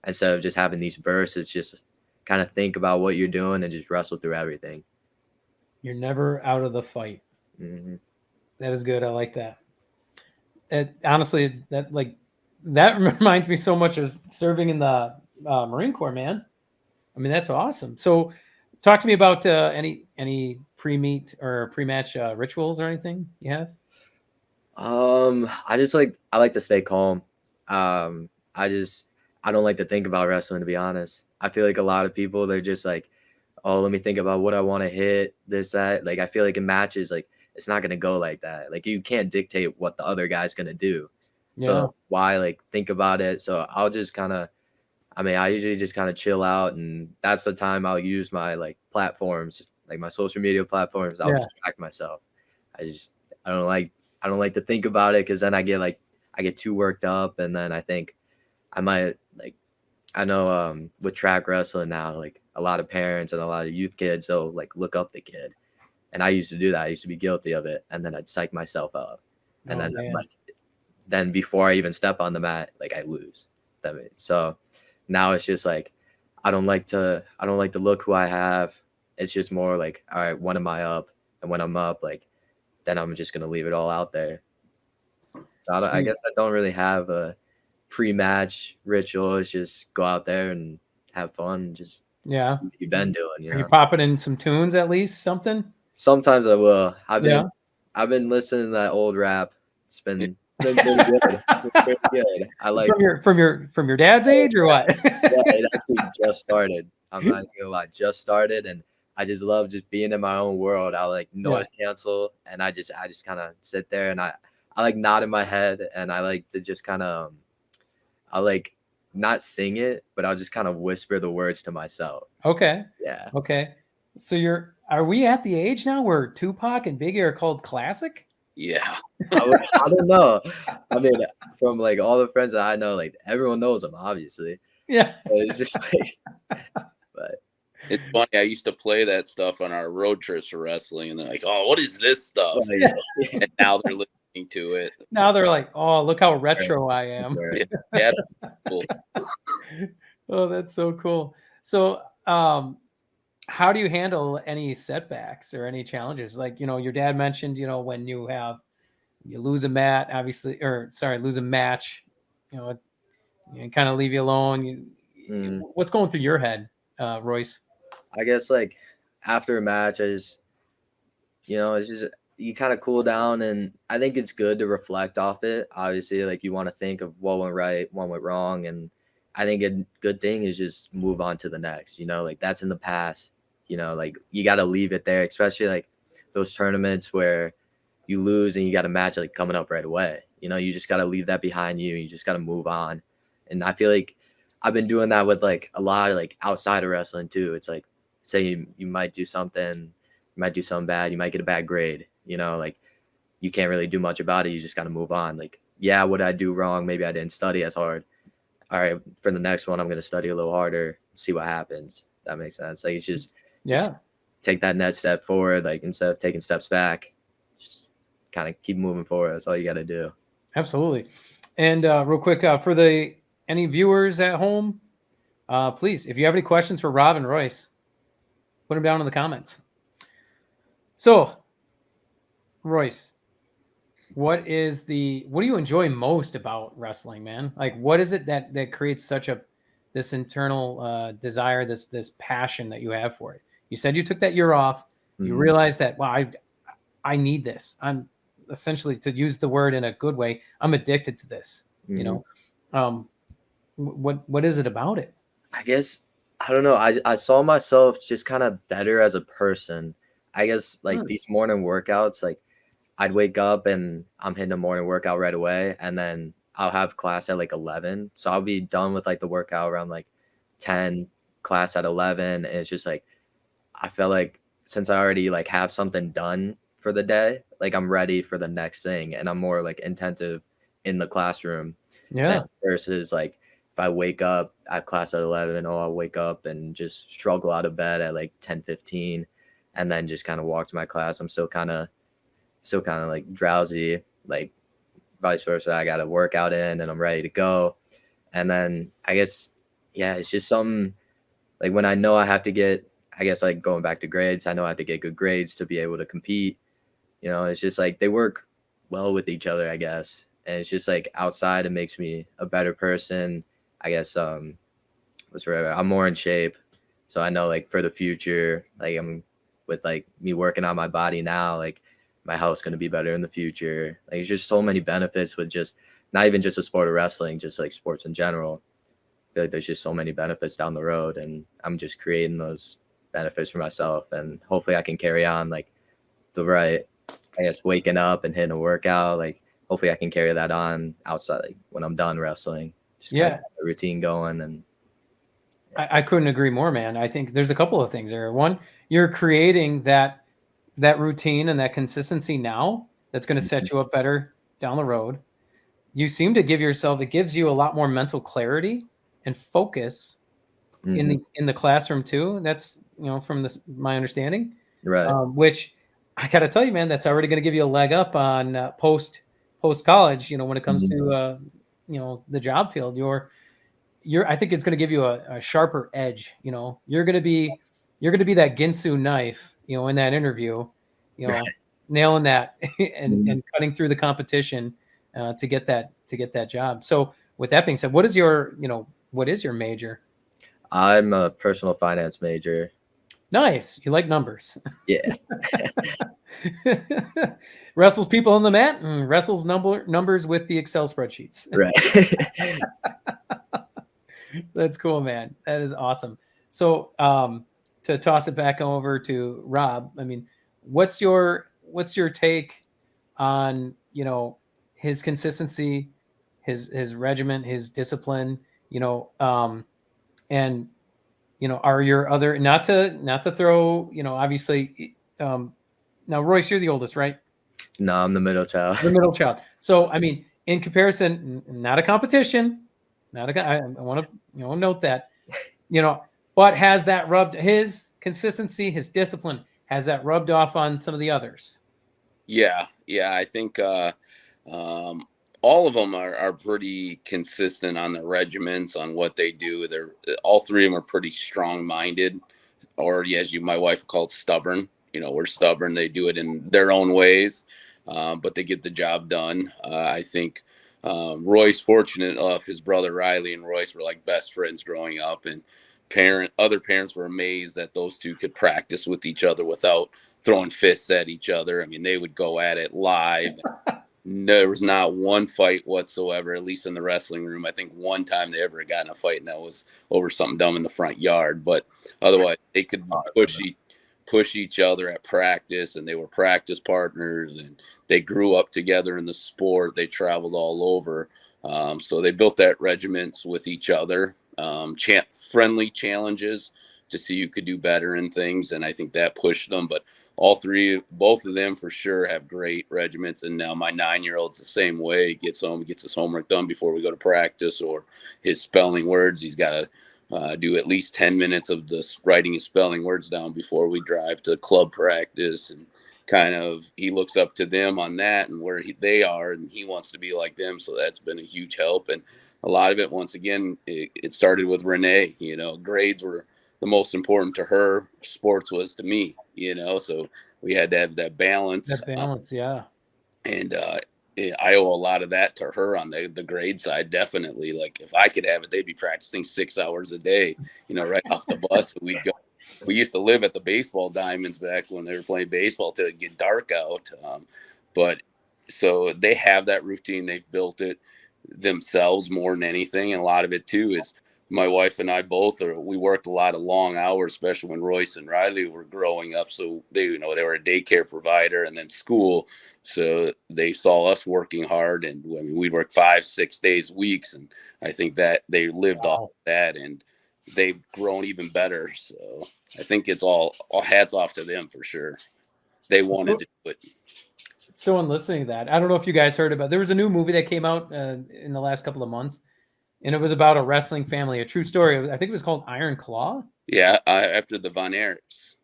[SPEAKER 4] instead of just having these bursts, it's just kind of think about what you're doing and just wrestle through everything.
[SPEAKER 2] You're never out of the fight.
[SPEAKER 4] Mm-hmm.
[SPEAKER 2] That is good. I like that. Honestly, that reminds me so much of serving in the Marine Corps, man. I mean, that's awesome. So talk to me about any pre-meet or pre-match rituals or anything you have.
[SPEAKER 4] I like to stay calm. I don't like to think about wrestling, to be honest. I feel like a lot of people, they're just like, oh, let me think about what I want to hit, this, that. Like, I feel like in matches, like, it's not going to go like that. Like, you can't dictate what the other guy's going to do. Yeah. So why, like, think about it? So I'll just I usually just kind of chill out, and that's the time I'll use my, like, platforms, like my social media platforms. I'll distract myself. I don't like to think about it, because then I get too worked up, and then I think I might, like, I know with track wrestling now, like a lot of parents and a lot of youth kids, they'll like look up the kid. And I used to do that. I used to be guilty of it. And then I'd psych myself up. And then before I even step on the mat, like I lose. So now it's just like, I don't like to look who I have. It's just more like, all right, when am I up? And when I'm up, like, then I'm just going to leave it all out there. So I guess I don't really have a pre-match ritual. It's just go out there and have fun. Just what you've been doing.
[SPEAKER 2] Are you popping in some tunes at least? Something?
[SPEAKER 4] Sometimes I will. I've been listening to that old rap. It's been pretty good. Pretty good. I like
[SPEAKER 2] from your dad's age or what?
[SPEAKER 4] Yeah, it actually just started. I'm not gonna lie, just started, and I just love just being in my own world. I like noise cancel, and I just kind of sit there, and I like nod in my head, and I like to just kind of I like not sing it, but I'll just kind of whisper the words to myself.
[SPEAKER 2] Okay.
[SPEAKER 4] Yeah.
[SPEAKER 2] Okay. So are we at the age now where Tupac and Biggie are called classic?
[SPEAKER 3] Yeah.
[SPEAKER 4] I don't know. I mean, from like all the friends that I know, like everyone knows them, obviously.
[SPEAKER 2] Yeah.
[SPEAKER 4] But it's just like, but
[SPEAKER 3] it's funny. I used to play that stuff on our road trips for wrestling, and they're like, "Oh, what is this stuff?" And now they're listening to it.
[SPEAKER 2] Now they're like, "Oh, look how retro I am."
[SPEAKER 3] Yeah, cool.
[SPEAKER 2] Oh, that's so cool. So, how do you handle any setbacks or any challenges? Like, your dad mentioned, when you lose a match, obviously, lose a match, kind of leave you alone. What's going through your head, Royce?
[SPEAKER 4] I guess like after a match, it's just you kind of cool down, and I think it's good to reflect off it. Obviously, like you want to think of what went right, what went wrong, and I think a good thing is just move on to the next. Like that's in the past. Like you got to leave it there, especially like those tournaments where you lose and you got a match like coming up right away. You just got to leave that behind you. You just got to move on. And I feel like I've been doing that with like a lot of like outside of wrestling too. It's like, say you might do something, you might do something bad, you might get a bad grade, like you can't really do much about it. You just got to move on. Like, yeah, what did I do wrong? Maybe I didn't study as hard. All right, for the next one, I'm going to study a little harder, see what happens. That makes sense. Like, it's just take that next step forward. Like, instead of taking steps back, just kind of keep moving forward. That's all you got to do.
[SPEAKER 2] Absolutely. And real quick, for any viewers at home, please, if you have any questions for Rob and Royce, put them down in the comments. So, Royce, what do you enjoy most about wrestling, man? Like, what is it that creates this internal desire, this passion that you have for it? You said you took that year off. You realized that, wow, I need this. I'm essentially, to use the word in a good way, I'm addicted to this. What is it about it?
[SPEAKER 4] I guess I don't know. I saw myself just kind of better as a person. I guess like these morning workouts, like I'd wake up and I'm hitting a morning workout right away, and then I'll have class at like 11. So I'll be done with like the workout around like 10, class at 11. And it's just like I feel like since I already like have something done for the day, like I'm ready for the next thing, and I'm more like attentive in the classroom.
[SPEAKER 2] Yeah.
[SPEAKER 4] Versus like if I wake up, I have class at 11, I'll wake up and just struggle out of bed at like 10:15, and then just kind of walk to my class. I'm still kind of like drowsy, like vice versa. I got a workout in and I'm ready to go. And then I guess, yeah, it's just something like when I know I have to get, I guess like going back to grades, I know I have to get good grades to be able to compete. It's just like they work well with each other, I guess. And it's just like outside, it makes me a better person. I guess I'm more in shape. So I know like for the future, like I'm with like me working on my body now, like my health's going to be better in the future. Like there's just so many benefits with just not even just a sport of wrestling, just like sports in general. I feel like there's just so many benefits down the road, and I'm just creating those benefits for myself. And hopefully I can carry on like the right, I guess, waking up and hitting a workout. Like hopefully I can carry that on outside, like when I'm done wrestling, just kind of have a routine going. And
[SPEAKER 2] I couldn't agree more, man. I think there's a couple of things there. One, you're creating that routine and that consistency now that's going to set you up better down the road. You seem to give yourself, it gives you a lot more mental clarity and focus in the classroom too. That's, from my understanding,
[SPEAKER 4] right.
[SPEAKER 2] Which I got to tell you, man, that's already going to give you a leg up on post college, when it comes to, the job field. I think it's going to give you a sharper edge. You're going to be that Ginsu knife, in that interview, nailing that and cutting through the competition to get that job. So with that being said, what is your major?
[SPEAKER 4] I'm a personal finance major.
[SPEAKER 2] Nice. You like numbers.
[SPEAKER 4] Yeah.
[SPEAKER 2] Wrestles people on the mat and wrestles numbers with the Excel spreadsheets.
[SPEAKER 4] Right.
[SPEAKER 2] That's cool, man. That is awesome. So to toss it back over to Rob, I mean, what's your take on, his consistency, his regiment, his discipline, and, are your other, not to throw, obviously, now Royce, you're the oldest, right?
[SPEAKER 4] No, I'm the middle child.
[SPEAKER 2] The middle child. So, I mean, in comparison, not a competition, I want to, note that, but has that rubbed his consistency, his discipline, has that rubbed off on some of the others?
[SPEAKER 3] Yeah. I think all of them are pretty consistent on their regiments, on what they do. All three of them are pretty strong-minded, or as my wife called stubborn. We're stubborn. They do it in their own ways, but they get the job done. I think Roy's fortunate enough, his brother Riley and Royce were like best friends growing up, and other parents were amazed that those two could practice with each other without throwing fists at each other. I mean, they would go at it live. There was not one fight whatsoever, at least in the wrestling room. I think one time they ever got in a fight, and that was over something dumb in the front yard. But otherwise, they could push each other at practice, and they were practice partners, and they grew up together in the sport. They traveled all over. So they built that regiments with each other, friendly challenges to see who could do better in things. And I think that pushed them. But both of them for sure have great regiments. And now my 9-year-old's the same way. He gets home, gets his homework done before we go to practice, or his spelling words. He's got to do at least 10 minutes of this writing his spelling words down before we drive to club practice. And kind of, he looks up to them on that and where they are, and he wants to be like them. So that's been a huge help. And a lot of it, once again, it started with Renee. Grades were the most important to her. Sports was to me, so we had to have that balance.
[SPEAKER 2] Yeah.
[SPEAKER 3] And I owe a lot of that to her on the grade side, definitely. Like if I could have it, they'd be practicing 6 hours a day, right off the bus. We'd go. We used to live at the baseball diamonds back when they were playing baseball till it get dark out. But so they have that routine. They've built it themselves more than anything. And a lot of it too is my wife and I both we worked a lot of long hours, especially when Royce and Riley were growing up. So they were a daycare provider and then school. So they saw us working hard, and I mean, we'd work 5-6 days weeks. And I think that they lived off that, and they've grown even better. So I think it's all hats off to them for sure. They wanted to do it.
[SPEAKER 2] Someone listening to that, I don't know if you guys heard about, there was a new movie that came out in the last couple of months, and it was about a wrestling family, a true story. I think it was called Iron Claw.
[SPEAKER 3] Yeah, after the Von Erichs.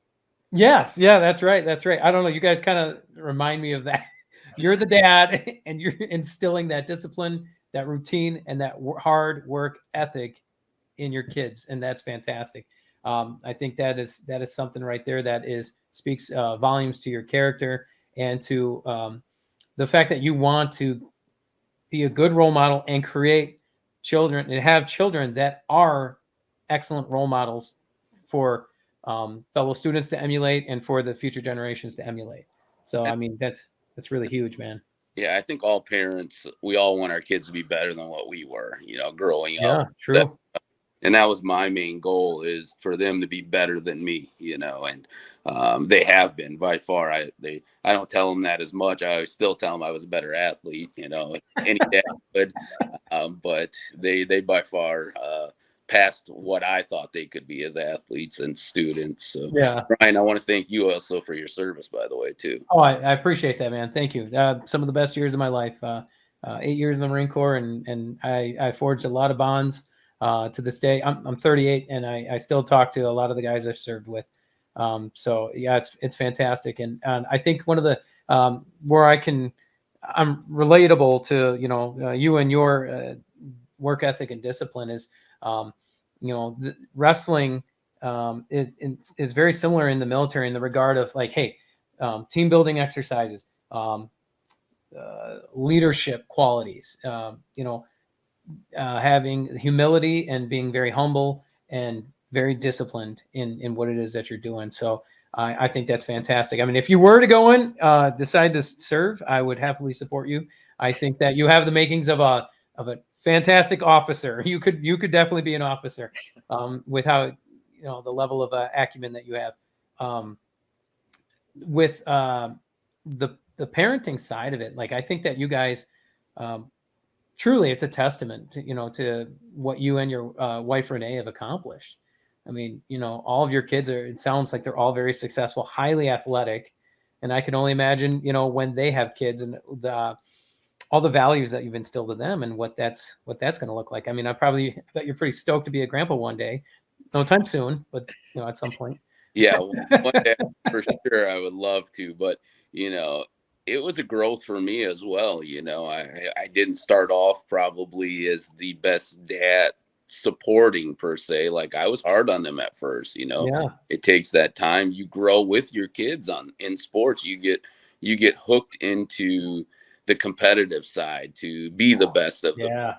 [SPEAKER 2] Yes, yeah, that's right. That's right. I don't know. You guys kind of remind me of that. You're the dad, and you're instilling that discipline, that routine, and that hard work ethic in your kids, and that's fantastic. I think that is something right there that speaks volumes to your character and to the fact that you want to be a good role model and create children and have children that are excellent role models for fellow students to emulate and for the future generations to emulate. So, I mean, that's really huge, man.
[SPEAKER 3] Yeah, I think all parents, we all want our kids to be better than what we were, growing up.
[SPEAKER 2] Yeah, true.
[SPEAKER 3] And that was my main goal, is for them to be better than me, and they have been by far. I don't tell them that as much. I still tell them I was a better athlete, any dad would, but they by far past what I thought they could be as athletes and students. So
[SPEAKER 2] yeah,
[SPEAKER 3] Brian, I want to thank you also for your service, by the way, too.
[SPEAKER 2] Oh, I appreciate that, man. Thank you. Some of the best years of my life, 8 years in the Marine Corps, and I forged a lot of bonds to this day. I'm 38, and I still talk to a lot of the guys I've served with. So yeah, it's fantastic. And I think one of the where I'm relatable to, you and your work ethic and discipline is, the wrestling is very similar in the military in the regard of like, hey, team building exercises, leadership qualities, having humility and being very humble and very disciplined in what it is that you're doing. So I think that's fantastic. I mean, if you were to go in, decide to serve, I would happily support you. I think that you have the makings of a fantastic officer. You could definitely be an officer with how, the level of acumen that you have. With the parenting side of it, like, I think that you guys, truly, it's a testament to, to what you and your wife Renee have accomplished. I mean, all of your kids it sounds like they're all very successful, highly athletic, and I can only imagine, when they have kids and all the values that you've instilled in them and what that's going to look like. I mean, I bet you're pretty stoked to be a grandpa one day, no time soon, but at some point.
[SPEAKER 3] Yeah, one day for sure I would love to, but it was a growth for me as well. I didn't start off probably as the best dad supporting per se. Like, I was hard on them at first.
[SPEAKER 2] Yeah.
[SPEAKER 3] It takes that time. You grow with your kids in sports. You get hooked into the competitive side to be the best of them.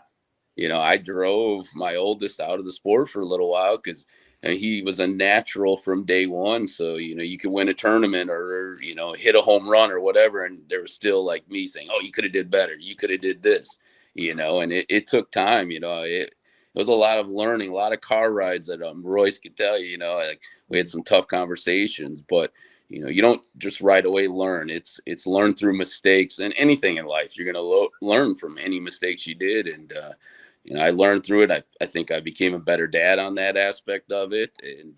[SPEAKER 3] I drove my oldest out of the sport for a little while because he was a natural from day one. So, you could win a tournament or, hit a home run or whatever. And there was still like me saying, oh, you could have did better. You could have did this, and it took time, it was a lot of learning, a lot of car rides that Royce could tell you, like, we had some tough conversations, but you don't just right away learn. It's learned through mistakes, and anything in life, you're going to learn from any mistakes you did. And, I learned through it. I think I became a better dad on that aspect of it. And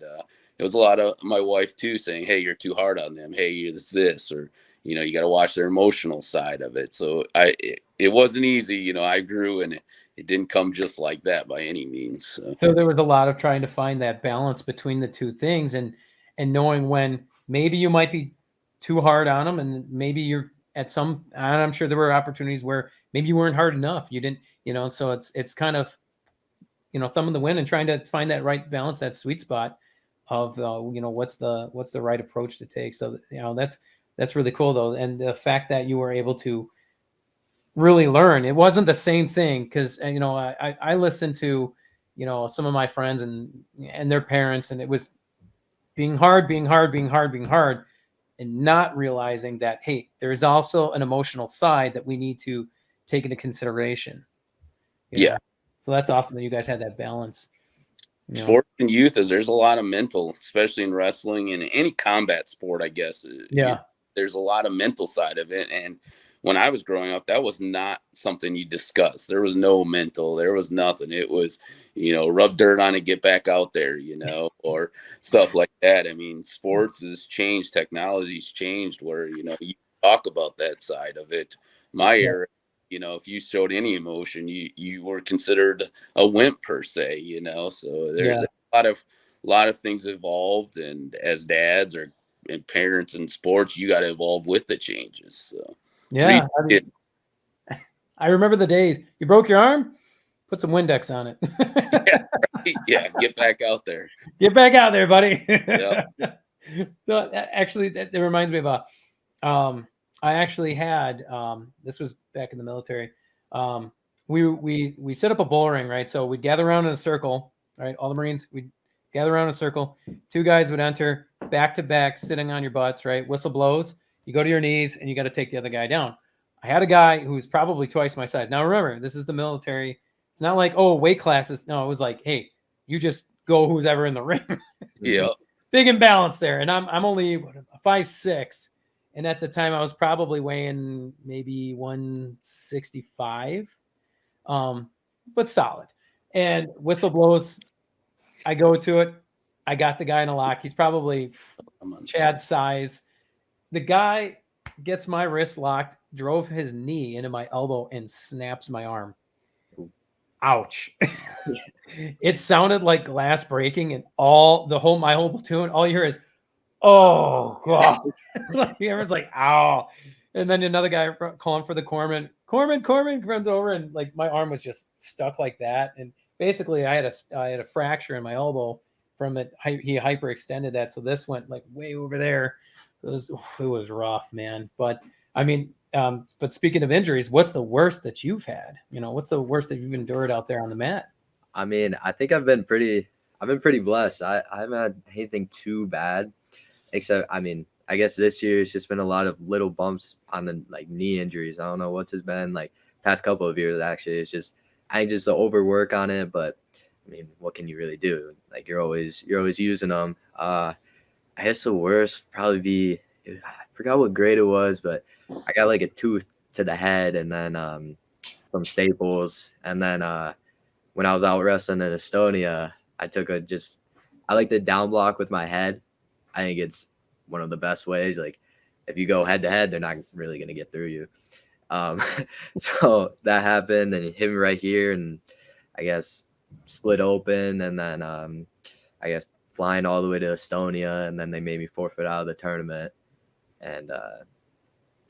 [SPEAKER 3] it was a lot of my wife too saying, hey, you're too hard on them. Hey, you're this, or, you got to watch their emotional side of it. So it wasn't easy. I grew, and it didn't come just like that by any means.
[SPEAKER 2] So there was a lot of trying to find that balance between the two things, and knowing when maybe you might be too hard on them, and maybe you're and I'm sure there were opportunities where maybe you weren't hard enough. You didn't, so it's kind of, thumb in the wind and trying to find that right balance, that sweet spot of, what's the right approach to take. So, that's really cool though. And the fact that you were able to really learn, it wasn't the same thing. Cause I listened to, some of my friends and their parents, and it was being hard, and not realizing that, hey, there's also an emotional side that we need to take into consideration.
[SPEAKER 3] Yeah.
[SPEAKER 2] So that's awesome that you guys had that balance.
[SPEAKER 3] sports and youth is there's a lot of mental, especially in wrestling and any combat sport, I guess. There's a lot of mental side of it. And when I was growing up, that was not something you discuss. There was no mental, there was nothing. It was, rub dirt on it, get back out there, or stuff like that. I mean, sports has changed, technology's changed where, you talk about that side of it. My era, if you showed any emotion, you were considered a wimp per se, so there's a lot of things evolved, and as dads and parents in sports, you got to evolve with the changes. So
[SPEAKER 2] I remember the days you broke your arm, put some Windex on it.
[SPEAKER 3] Get back out there.
[SPEAKER 2] Get back out there, buddy.
[SPEAKER 3] Yep.
[SPEAKER 2] No, actually, that reminds me of I actually had this was back in the military. We set up a bull ring, right? So we'd gather around in a circle, right? All the Marines, we'd gather around in a circle. 2 guys would enter back to back, sitting on your butts, right? Whistle blows. You go to your knees, and you got to take the other guy down. I had a guy who's probably twice my size. Now remember, this is the military. It's not like, weight classes. No, it was like, hey, you just go who's ever in the ring.
[SPEAKER 3] Yeah.
[SPEAKER 2] Big imbalance there. And I'm only 5'6". And at the time I was probably weighing maybe 165. But solid. And whistle blows. I go to it. I got the guy in a lock. He's probably Chad's size. The guy gets my wrist locked, drove his knee into my elbow, and snaps my arm. Ouch. It sounded like glass breaking, and my whole platoon, all you hear is, oh God. Everyone's like, ow. And then another guy calling for the corpsman. Corpsman runs over, and like my arm was just stuck like that. And basically I had a fracture in my elbow from it. He hyperextended that. So this went like way over there. It was rough, man. But I mean, but speaking of injuries, what's the worst that you've had? What's the worst that you've endured out there on the mat?
[SPEAKER 4] I mean, I think I've been pretty blessed. I haven't had anything too bad, except, I mean, I guess this year it's just been a lot of little bumps on the knee injuries. I don't know what's been past couple of years. Actually, it's just, I think just the overwork on it. But I mean, what can you really do? You're always using them. I guess the worst probably be, I forgot what grade it was, but I got a tooth to the head, and then some staples. And then when I was out wrestling in Estonia, I took I like the down block with my head. I think it's one of the best ways. If you go head to head, they're not really going to get through you. So that happened, and it hit me right here, and I guess split open, and then I guess flying all the way to Estonia, and then they made me forfeit out of the tournament. And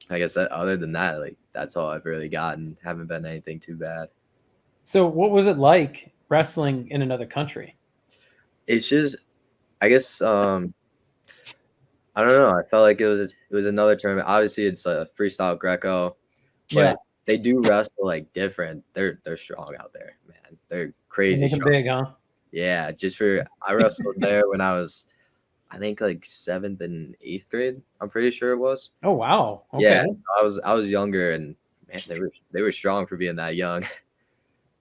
[SPEAKER 4] I guess other than that, that's all I've really gotten. Haven't been anything too bad.
[SPEAKER 2] So what was it like wrestling in another country?
[SPEAKER 4] It's just, I guess, I don't know. I felt like it was another tournament. Obviously, it's a freestyle Greco, but they do wrestle different. They're strong out there, man. They're crazy strong.
[SPEAKER 2] Big, huh?
[SPEAKER 4] Yeah, I wrestled there when I was, I think 7th and 8th grade. I'm pretty sure it was.
[SPEAKER 2] Oh wow! Okay.
[SPEAKER 4] Yeah, I was younger, and man, they were strong for being that young.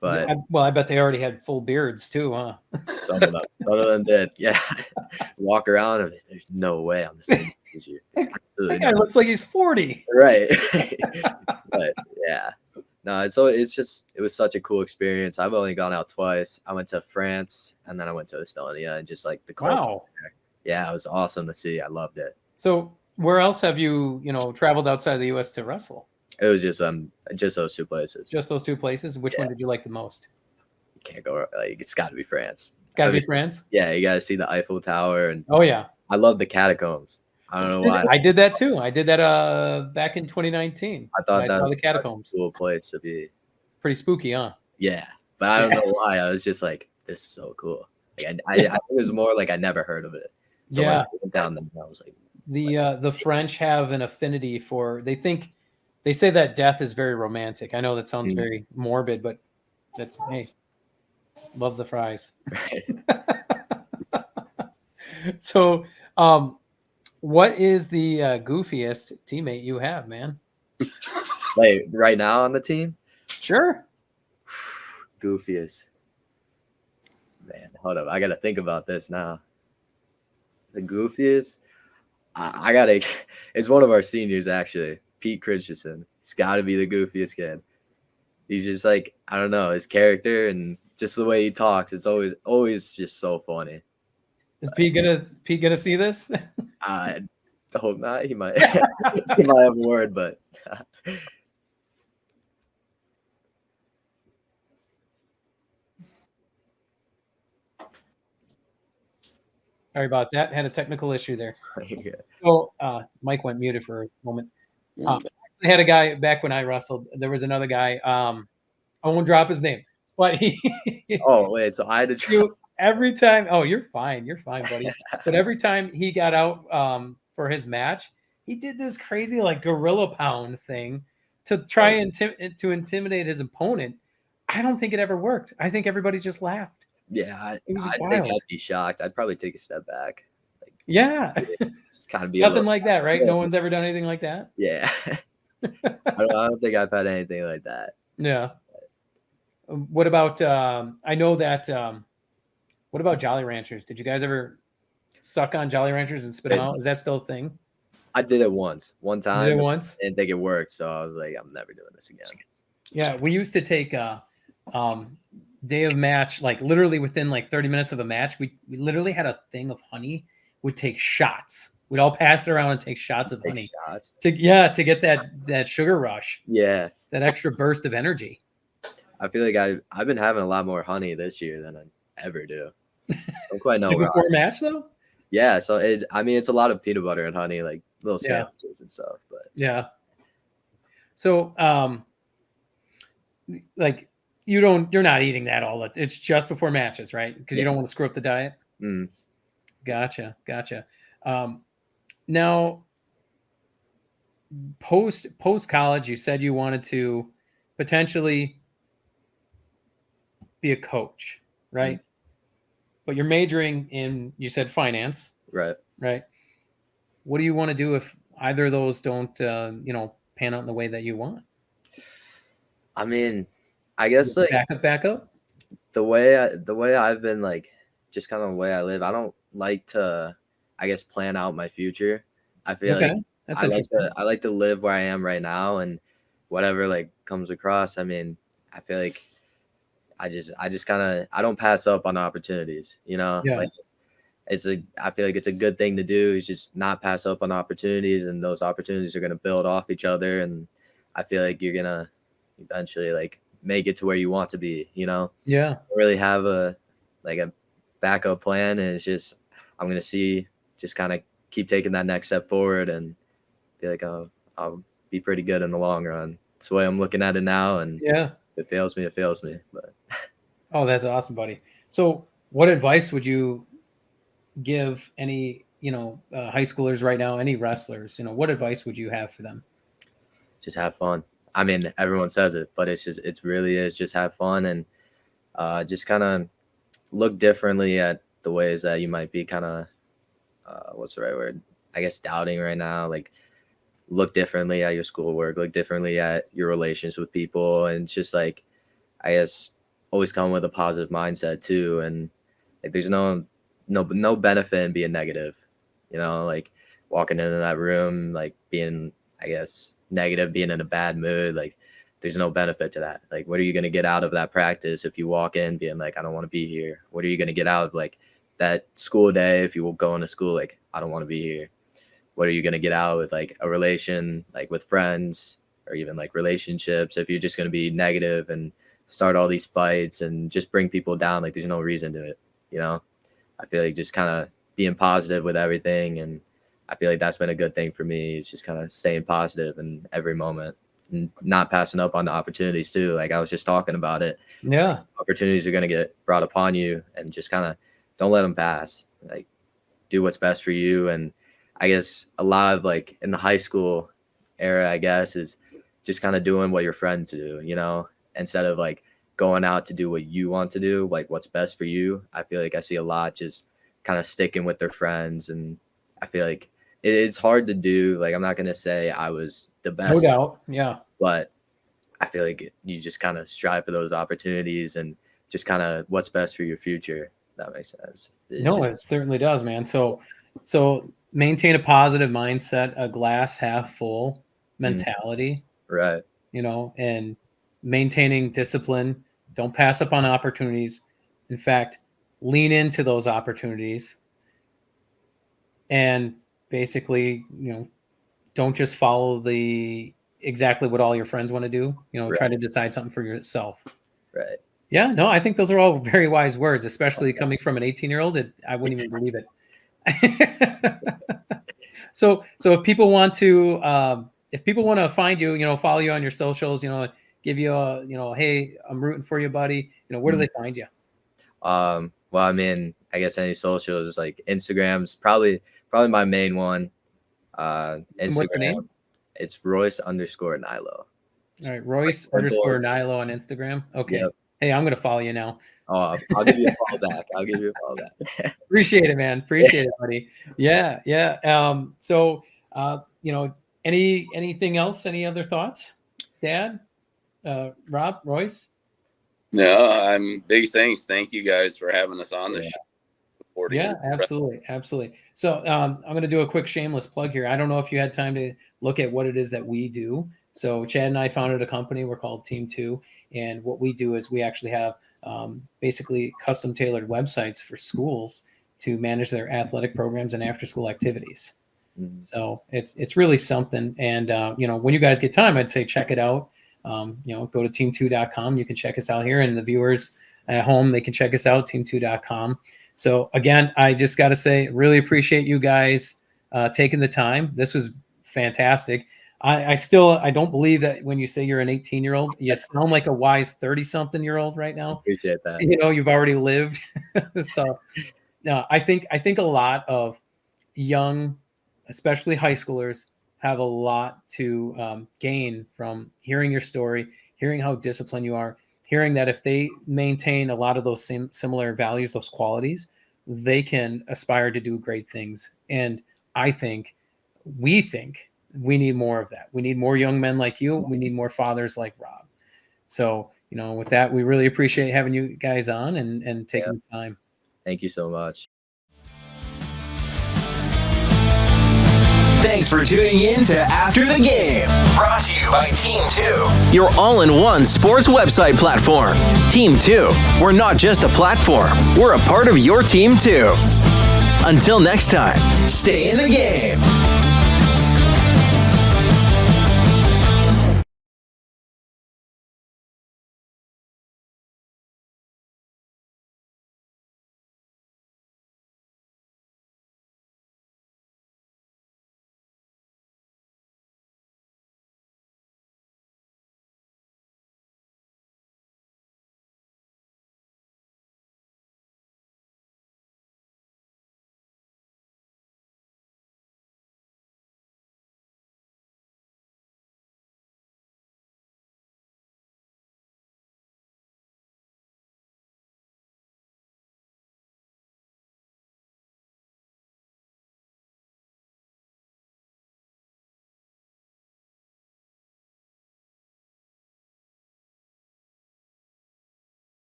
[SPEAKER 4] But
[SPEAKER 2] I bet they already had full beards too, huh?
[SPEAKER 4] Some of them did. Yeah, walk around and there's no way I'm the same as you.
[SPEAKER 2] That guy looks like he's 40.
[SPEAKER 4] Right. But yeah, no, it was such a cool experience. I've only gone out twice. I went to France, and then I went to Estonia, and just the culture.
[SPEAKER 2] Wow.
[SPEAKER 4] Yeah, it was awesome to see. I loved it.
[SPEAKER 2] So where else have you traveled outside of the U.S. to wrestle?
[SPEAKER 4] It was just those 2 places.
[SPEAKER 2] Just those 2 places. Which one did you like the most?
[SPEAKER 4] You can't go it's got to be France.
[SPEAKER 2] Got to be France.
[SPEAKER 4] Yeah, you got to see the Eiffel Tower, and
[SPEAKER 2] oh yeah,
[SPEAKER 4] I love the catacombs. I don't know why.
[SPEAKER 2] I did that too. I did that back in 2019.
[SPEAKER 4] I thought that was
[SPEAKER 2] the catacombs.
[SPEAKER 4] A cool place to be.
[SPEAKER 2] Pretty spooky, huh?
[SPEAKER 4] Yeah, but I don't know why. I was just this is so cool. I think it was more I never heard of it. So
[SPEAKER 2] yeah.
[SPEAKER 4] When I went down there, I was
[SPEAKER 2] the French have an affinity for. They say that death is very romantic. I know that sounds very morbid, but that's, hey, love the fries.
[SPEAKER 4] Right.
[SPEAKER 2] So, what is the goofiest teammate you have, man?
[SPEAKER 4] Right now on the team?
[SPEAKER 2] Sure.
[SPEAKER 4] Goofiest. Man, hold up. I got to think about this now. The goofiest? I got to – it's one of our seniors, actually, Pete Christensen. He's got to be the goofiest kid. He's just like, I don't know, his character and just the way he talks. It's always just so funny.
[SPEAKER 2] Is Pete gonna see this?
[SPEAKER 4] I hope not. He might he might have a word, but
[SPEAKER 2] Sorry about that. Had a technical issue there.
[SPEAKER 4] yeah.
[SPEAKER 2] So Mike went muted for a moment. I had a guy back when I wrestled. There was another guy. I won't drop his name, but he.
[SPEAKER 4] Oh wait, so I had to try.
[SPEAKER 2] Every time. Oh, you're fine, buddy. But every time he got out for his match, he did this crazy like gorilla pound thing to try and to intimidate his opponent. I don't think it ever worked. I think everybody just laughed.
[SPEAKER 4] Yeah, I think I'd be shocked. I'd probably take a step back. Like,
[SPEAKER 2] yeah,
[SPEAKER 4] just kind of be
[SPEAKER 2] nothing like that, right?
[SPEAKER 4] Yeah.
[SPEAKER 2] No one's ever done anything like that.
[SPEAKER 4] Yeah, I don't think I've had anything like that.
[SPEAKER 2] Yeah. What about? I know that. What about Jolly Ranchers? Did you guys ever suck on Jolly Ranchers and spit them out? Is that still a thing?
[SPEAKER 4] I did it one time.
[SPEAKER 2] You did it once?
[SPEAKER 4] I didn't think it worked, so I was like, I'm never doing this again.
[SPEAKER 2] Yeah, we used to take day of match, like literally within like 30 minutes of a match, we literally had a thing of honey, would take shots. We'd all pass it around and take shots of honey.
[SPEAKER 4] Shots.
[SPEAKER 2] To get that sugar rush.
[SPEAKER 4] Yeah.
[SPEAKER 2] That extra burst of energy.
[SPEAKER 4] I feel like I've been having a lot more honey this year than I ever do. I don't quite know.
[SPEAKER 2] Before match though?
[SPEAKER 4] Yeah, so it's a lot of peanut butter and honey, like little sandwiches and stuff. But
[SPEAKER 2] yeah. So like you're not eating that all. It's just before matches, right? Because you don't want to screw up the diet.
[SPEAKER 4] Mm.
[SPEAKER 2] Gotcha. Now, post college, you said you wanted to potentially be a coach, right? Mm. But you're majoring in, you said finance,
[SPEAKER 4] right?
[SPEAKER 2] What do you want to do if either of those don't, pan out in the way that you want?
[SPEAKER 4] I mean, I guess like
[SPEAKER 2] back up.
[SPEAKER 4] The way I've been, like, just kind of the way I live. I don't like to, I guess, plan out my future. I feel like I like to live where I am right now, and whatever like comes across. I mean, I feel like I just kind of, I don't pass up on opportunities, Yeah. Like I feel like it's a good thing to do is just not pass up on opportunities, and those opportunities are going to build off each other. And I feel like you're going to eventually like make it to where you want to be, Yeah. Don't really have a backup plan. And it's just, I'm going to just kind of keep taking that next step forward and feel like I'll be pretty good in the long run. That's the way I'm looking at it now. And if it fails me, it fails me. But
[SPEAKER 2] oh, that's awesome, buddy. So what advice would you give any, high schoolers right now, any wrestlers, what advice would you have for them?
[SPEAKER 4] Just have fun. I mean, everyone says it, but it really is just have fun and just kind of look differently at the ways that you might be kind of, what's the right word? I guess doubting right now. Like, look differently at your schoolwork, look differently at your relations with people, and just like, I guess, always come with a positive mindset too. And like, there's no benefit in being negative, like walking into that room, like being, I guess, negative, being in a bad mood. Like, there's no benefit to that. Like, what are you going to get out of that practice if you walk in being like, I don't want to be here? What are you going to get out of like that school day if you will go into school like, I don't want to be here? What are you going to get out with like a relation, like with friends, or even like relationships, if you're just going to be negative and start all these fights and just bring people down? Like, there's no reason to it, I feel like just kind of being positive with everything. And I feel like that's been a good thing for me, is just kind of staying positive in every moment and not passing up on the opportunities too. Like I was just talking about it.
[SPEAKER 2] Yeah.
[SPEAKER 4] Opportunities are going to get brought upon you, and just kind of don't let them pass. Like, do what's best for you. And I guess a lot of like in the high school era, I guess, is just kind of doing what your friends do, instead of like going out to do what you want to do, like what's best for you. I feel like I see a lot just kind of sticking with their friends, and I feel like it's hard to do. Like, I'm not going to say I was the best.
[SPEAKER 2] No doubt. Yeah.
[SPEAKER 4] But I feel like you just kind of strive for those opportunities and just kind of what's best for your future. That makes sense.
[SPEAKER 2] It certainly does, man. So maintain a positive mindset, a glass half full mentality,
[SPEAKER 4] right?
[SPEAKER 2] And maintaining discipline. Don't pass up on opportunities. In fact, lean into those opportunities. And basically, don't just follow exactly what all your friends want to do.
[SPEAKER 4] Right.
[SPEAKER 2] Try to decide something for yourself.
[SPEAKER 4] Right.
[SPEAKER 2] Yeah, no, I think those are all very wise words, especially coming from an 18-year-old. I wouldn't even believe it. So if people want to find you, follow you on your socials, give you a, hey, I'm rooting for you, buddy. Where do they find you?
[SPEAKER 4] Well, I mean, I guess any socials, like Instagram's probably my main one. Instagram.
[SPEAKER 2] What's the name?
[SPEAKER 4] It's Royce_Nilo.
[SPEAKER 2] All right, Royce_Nilo on Instagram. Okay. Yep. Hey, I'm gonna follow you now.
[SPEAKER 4] Oh, I'll give you a follow back.
[SPEAKER 2] Appreciate it, man. Appreciate it, buddy. Yeah. So, anything else? Any other thoughts, Dad? Rob, Royce?
[SPEAKER 3] No, big thanks. Thank you guys for having us on this show.
[SPEAKER 2] Yeah, absolutely. So I'm going to do a quick shameless plug here. I don't know if you had time to look at what it is that we do. So Chad and I founded a company. We're called Team 2. And what we do is we actually have basically custom tailored websites for schools to manage their athletic programs and after school activities. Mm-hmm. So it's really something. And, when you guys get time, I'd say check it out. Go to team2.com. You can check us out here, and the viewers at home, they can check us out, team2.com. So again, I just got to say, really appreciate you guys taking the time. This was fantastic. I don't believe that when you say you're an 18-year-old, you sound like a wise 30-something-year-old right now.
[SPEAKER 4] Appreciate that.
[SPEAKER 2] You've already lived. So I think a lot of young, especially high schoolers, have a lot to gain from hearing your story, hearing how disciplined you are, hearing that if they maintain a lot of those similar values, those qualities, they can aspire to do great things. And we think we need more of that. We need more young men like you. We need more fathers like Rob. So, with that, we really appreciate having you guys on and taking the time.
[SPEAKER 4] Thank you so much.
[SPEAKER 1] Thanks for tuning in to After the Game. Brought to you by Team 2, your all-in-one sports website platform. Team 2, we're not just a platform, we're a part of your team too. Until next time, stay in the game.